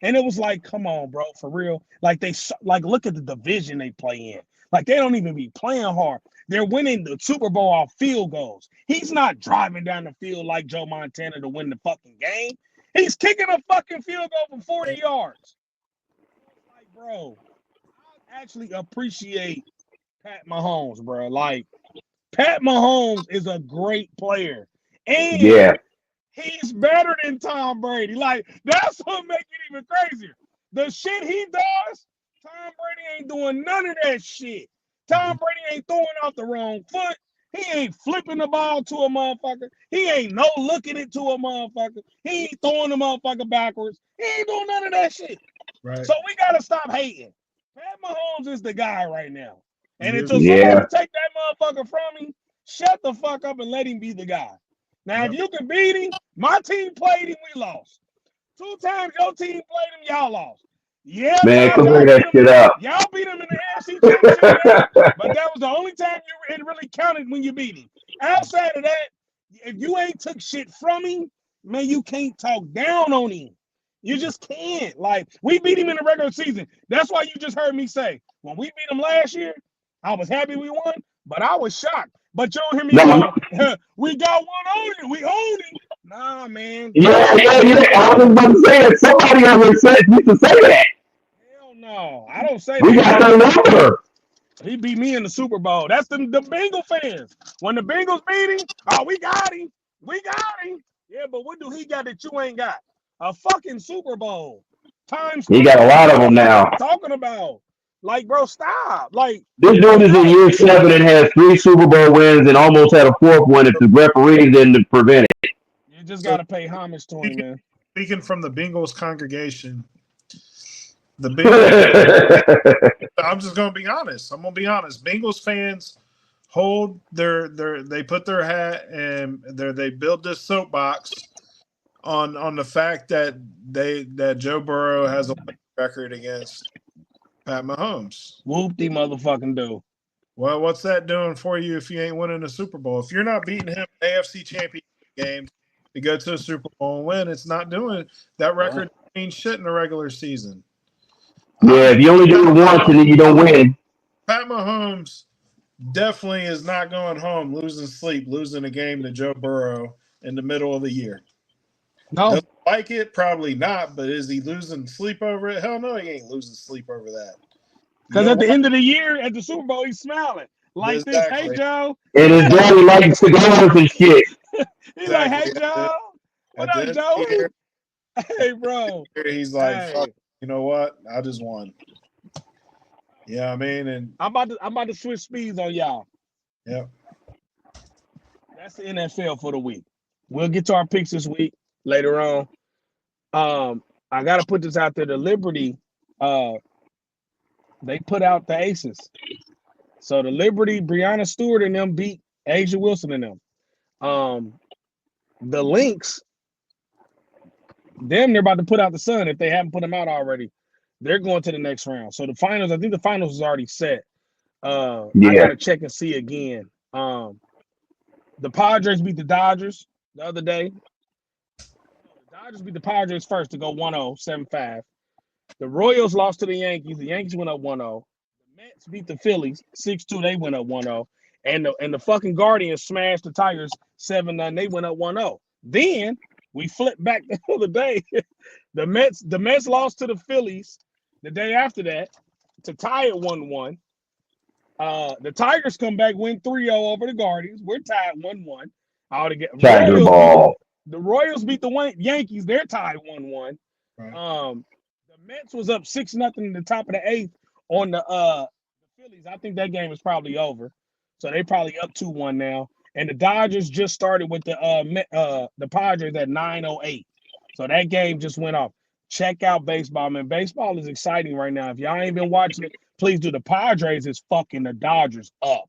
And it was like, come on, bro, for real. Like, look at the division they play in. Like, they don't even be playing hard. They're winning the Super Bowl off field goals. He's not driving down the field like Joe Montana to win the fucking game. He's kicking a fucking field goal from 40 yards. Like, bro, I actually appreciate Pat Mahomes, bro. Like, Pat Mahomes is a great player. And he's better than Tom Brady. Like, that's what makes it even crazier. The shit he does, Tom Brady ain't doing none of that shit. Tom Brady ain't throwing out the wrong foot. He ain't flipping the ball to a motherfucker. He ain't no looking it to a motherfucker. He ain't throwing the motherfucker backwards. He ain't doing none of that shit. Right. So we gotta stop hating. Pat Mahomes is the guy right now. And until Yeah. somebody take that motherfucker from him, shut the fuck up and let him be the guy. Now, if you can beat him, my team played him, we lost. 2 times your team played him, y'all lost. Yeah, Man, times quit bringing that shit y'all beat him in the AFC Championship game, but that was the only time it really counted when you beat him. Outside of that, if you ain't took shit from him, man, you can't talk down on him. You just can't. Like, we beat him in the regular season. That's why you just heard me say, when we beat him last year, I was happy we won, but I was shocked. But you don't hear me No. go, we got one on it. We own it. Nah, man. Yeah. I was about to say that. Somebody always said used to say that. Hell no. I don't say We that. got the number. He beat me in the Super Bowl. That's the Bengal fans. When the Bengals beat him, oh, we got him. We got him. Yeah, but what do he got that you ain't got? A fucking Super Bowl. Times He 3. got a lot of What them the fuck now. you talking about? Like, bro, stop. Like, This dude is in no. year 7 and has 3 Super Bowl wins and almost had a 4th one if the referees didn't prevent it. You just So got to pay homage to him, man. speaking from the Bengals congregation, the Bengals. I'm just gonna be honest. I'm gonna be honest. Bengals fans hold they put their hat and they build this soapbox on the fact that Joe Burrow has a winning record against Pat Mahomes. Whoop de motherfucking do. Well, what's that doing for you if you ain't winning a Super Bowl? If you're not beating him in AFC Championship games to go to a Super Bowl and win, it's not doing that record means shit in the regular season. Yeah, if you only do it once and then you don't win. Pat Mahomes definitely is not going home losing sleep, losing a game to Joe Burrow in the middle of the year. No. Doesn't like it? Probably not, but is he losing sleep over it? Hell no, he ain't losing sleep over that. Because at the end of the year, at the Super Bowl, he's smiling like this. Hey, Exactly. Joe. And his daddy likes cigars and shit. He's like, hey, Exactly. Joe. What At the up, end of the Joey? year, Hey, bro. he's like, Hey, fuck, you know what? I just won. Yeah, I mean, and I'm about to switch speeds on y'all. yeah, That's the NFL for the week. We'll get to our picks this week later on. I gotta put this out there. The Liberty, they put out the aces. So the Liberty, Breonna Stewart and them beat Asia Wilson and them. The Lynx, they're about to put out the Sun if they haven't put them out already. They're going to the next round. So the finals, I think the finals is already set. I Yeah. gotta check and see again. The Padres beat the Dodgers the other day. The Dodgers beat the Padres first to go 1-0, 7-5. The Royals lost to the Yankees. The Yankees went up 1-0. The Mets beat the Phillies 6-2. They went up 1-0. And the fucking Guardians smashed the Tigers 7-9. They went up 1-0. Then we flipped back the other day. The Mets lost to the Phillies the day after that to tie it 1-1. The Tigers come back, win 3-0 over the Guardians. We're tied 1-1. Tiger ball. The Royals beat the Yankees. They're tied 1-1. right. The Mets was up 6-0 in the top of the 8th on the Phillies. I think that game is probably over. So they probably up 2-1 now. And the Dodgers just started with the Padres at 9:08. So that game just went off. Check out baseball, man. Baseball is exciting right now. If y'all ain't been watching it, please do. The Padres is fucking the Dodgers up.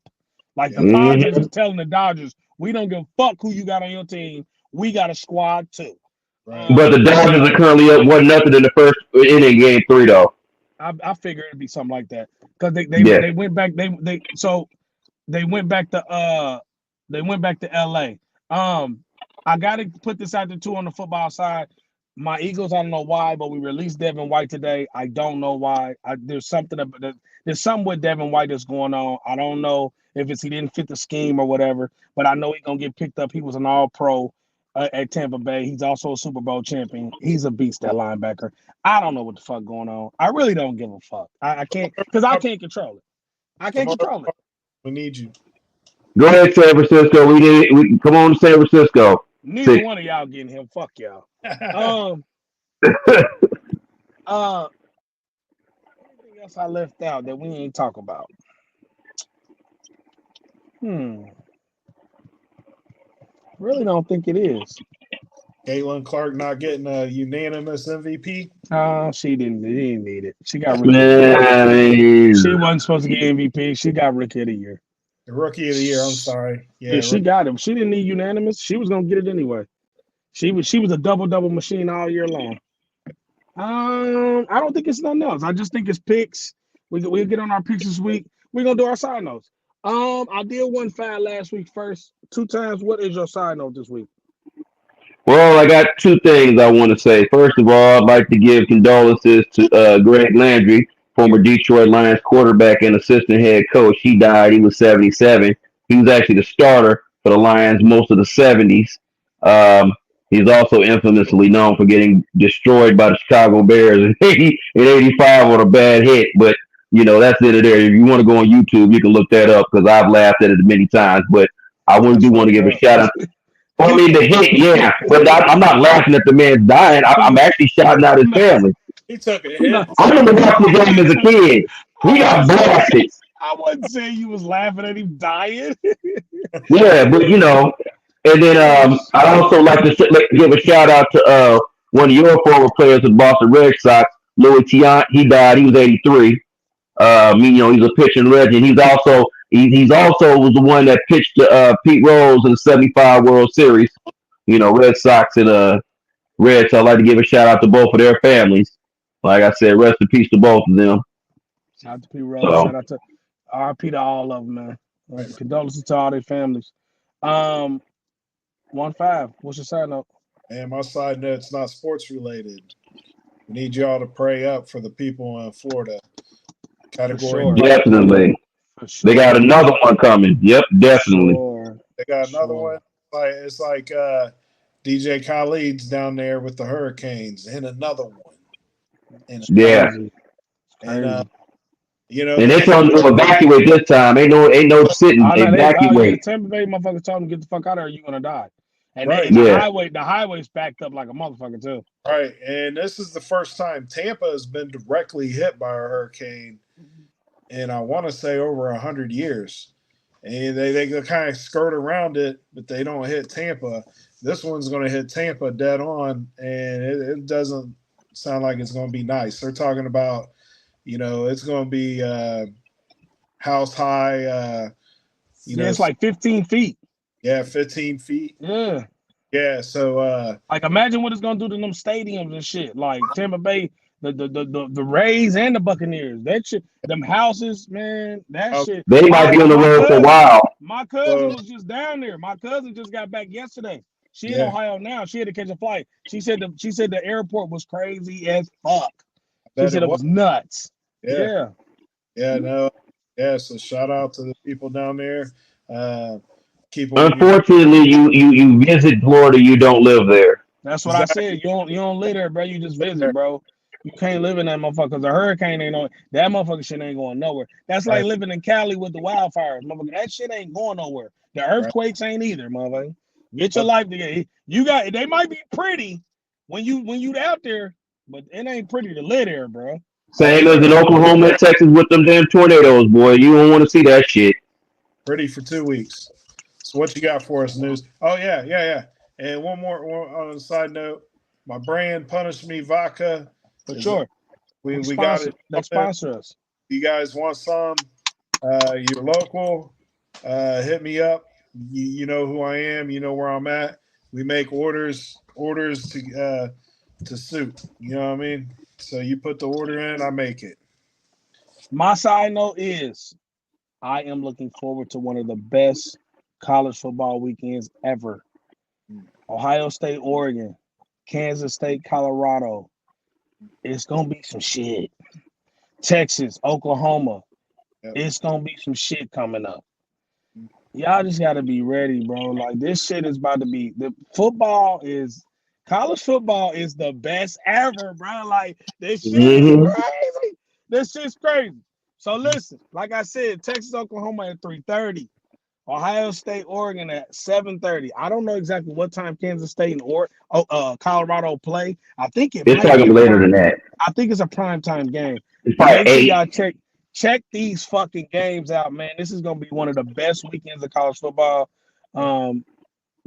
Like the Padres is telling the Dodgers, we don't give a fuck who you got on your team. We got a squad too. Right. But the Dodgers are currently up 1-0 in the first inning, game 3 though. I figured it'd be something like that because Yeah. they went back they went back to LA. I gotta put this out there too on the football side. My Eagles, I don't know why, but we released Devin White today. I don't know why. There's something with Devin White that's going on. I don't know if it's he didn't fit the scheme or whatever, but I know he's gonna get picked up. He was an All-Pro at Tampa Bay. He's also a Super Bowl champion. He's a beast, that linebacker. I don't know what the fuck going on. I really don't give a fuck. I can't because I can't control it. I can't control it. We need you. Go ahead, San Francisco. We come on to San Francisco. Neither one of y'all getting him. Fuck y'all. Anything else I left out that we ain't talk about? Really don't think it is. Caitlin Clark not getting a unanimous MVP. She didn't need it. She got Rookie of the Man, Year. I mean, She wasn't supposed to get MVP. She got Rookie of the Year. The Rookie of the Year. I'm sorry. Yeah, Yeah, she got him. She didn't need unanimous. She was gonna get it anyway. She was a double machine all year long. I don't think it's nothing else. I just think it's picks. We'll get on our picks this week. We're gonna do our side notes. I did 1-5 last week first, 2 times. What is your side note this week? well, I got two things I want to say. First of all, I'd like to give condolences to Greg Landry, former Detroit Lions quarterback and assistant head coach. He died. He was 77. He was actually the starter for the Lions most of the 70s. Um, he's also infamously known for getting destroyed by the Chicago Bears in 85 on a bad hit. But, that's it there. If you want to go on YouTube, you can look that up because I've laughed at it many times. But I That's do want to fucked give a up. shout out. Well, I mean, the hit, yeah, but I'm not laughing at the man dying. I'm actually shouting out his family. he took a No, hit. I remember watching the game as a kid. I He got wasn't saying blasted. I wasn't saying you was laughing at him dying. Yeah, but and then Oh I'd shit. also like to give a shout out to one of your former players of Boston Red Sox, Louis Tiant. He died. He was 83. He's a pitching legend. He's also was the one that pitched to Pete Rose in the '75 World Series. Red Sox and Red. So I'd like to give a shout out to both of their families. Like I said, rest in peace to both of them. Shout out to P Rose. So Shout out to RP to all of them, man. Condolences to all their families. Um, 1-5. What's your side note? And my side note's not sports related. We need y'all to pray up for the people in Florida. For Category sure. 5. definitely, For they got sure. another one coming. Yep, For definitely. sure. They For got another sure. one. It's like DJ Khaled's down there with the Hurricanes, and another one. And Yeah, Crazy. and Crazy. and they Tampa. told them to evacuate this time. Ain't no sitting. Oh no, yeah, Evacuate. Tampa Bay motherfuckers told them get the fuck out of there, you're gonna die. And Right, Yeah, the highway's backed up like a motherfucker too. right. And this is the first time Tampa has been directly hit by a hurricane in I want to say over 100 years. And they kind of skirt around it, but they don't hit Tampa. This one's going to hit Tampa dead on, and it doesn't sound like it's going to be nice. They're talking about, it's going to be house high, Yeah, it's like 15 feet. yeah, 15 feet. Yeah. Yeah, so Like imagine what it's gonna do to them stadiums and shit. Like Tampa Bay, the Rays and the Buccaneers. That shit, them houses, man, that uh, shit. they might be on the My road for a cousin, while. my cousin so was just down there. My cousin just got back yesterday. She in yeah, Ohio now. She had to catch a flight. She said the airport was crazy as fuck. I She bet said it it was. was nuts. Yeah, Yeah. yeah, no, yeah. So shout out to the people down there. Uh, keep them in your Unfortunately, you visit Florida, you don't live there. That's what I exactly said. You don't live there, bro. You just visit, there. bro. You can't live in that motherfucker because the hurricane ain't on that motherfucker shit ain't going nowhere. That's like Right, living in Cali with the wildfires, motherfucker. That shit ain't going nowhere. The right. earthquakes ain't either, motherfucker. Get your But life together. You got they might be pretty when you out there, but it ain't pretty to live there, bro. oh, Same as in Oklahoma and Texas with them damn tornadoes, boy. You don't want to see that shit. pretty for 2 weeks. So what you got for us, news? Oh yeah, yeah, yeah. And one on a side note, my brand Punish Me Vodka For is sure. we got it. That sponsor us. You guys want some? You're local. Hit me up. You know who I am. You know where I'm at. We make orders to suit. You know what I mean? So you put the order in, I make it. My side note is I am looking forward to one of the best college football weekends ever. Ohio State, Oregon, Kansas State, Colorado. It's gonna be some shit. Texas, Oklahoma. Yep. It's gonna be some shit coming up. Y'all just gotta be ready, bro. Like this shit is about to be the football is college football is the best ever, bro. Like this shit is Hmm. crazy. This shit's crazy. So listen, like I said, Texas, Oklahoma at 3:30. Ohio State, Oregon at 7:30. I don't know exactly what time Kansas State and Colorado play. I think it It's might probably be gonna a be later than prime. that. I think it's a prime time game. It's But probably make sure 8. y'all check these fucking games out, man. This is gonna be one of the best weekends of college football. Um,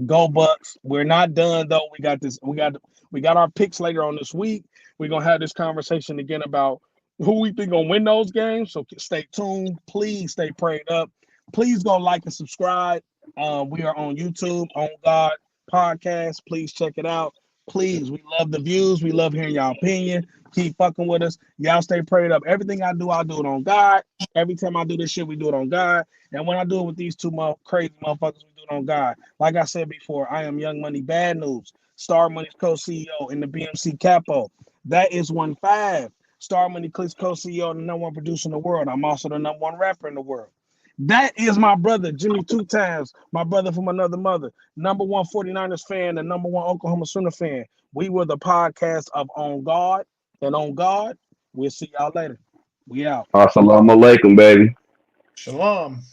Go Bucks. We're not done though. We got this. We got our picks later on this week. We're gonna have this conversation again about who we think gonna win those games. So stay tuned. Please stay prayed up. Please go like and subscribe. We are on YouTube, on God Podcast. Please check it out. Please, we love the views. We love hearing y'all opinion. Keep fucking with us. Y'all stay prayed up. Everything I do it on God. Every time I do this shit, we do it on God. And when I do it with these two crazy motherfuckers, we do it on God. Like I said before, I am Young Money Bad News, Star Money's co-CEO and the BMC Capo. That is 1-5. Star Money Clicks co-CEO and the number one producer in the world. I'm also the number one rapper in the world. That is my brother, Jimmy Two Times, my brother from another mother, number one 49ers fan, the number one Oklahoma Sooner fan. We were the podcast of On God and On God. We'll see y'all later. We out. Assalamu alaikum, baby. Shalom.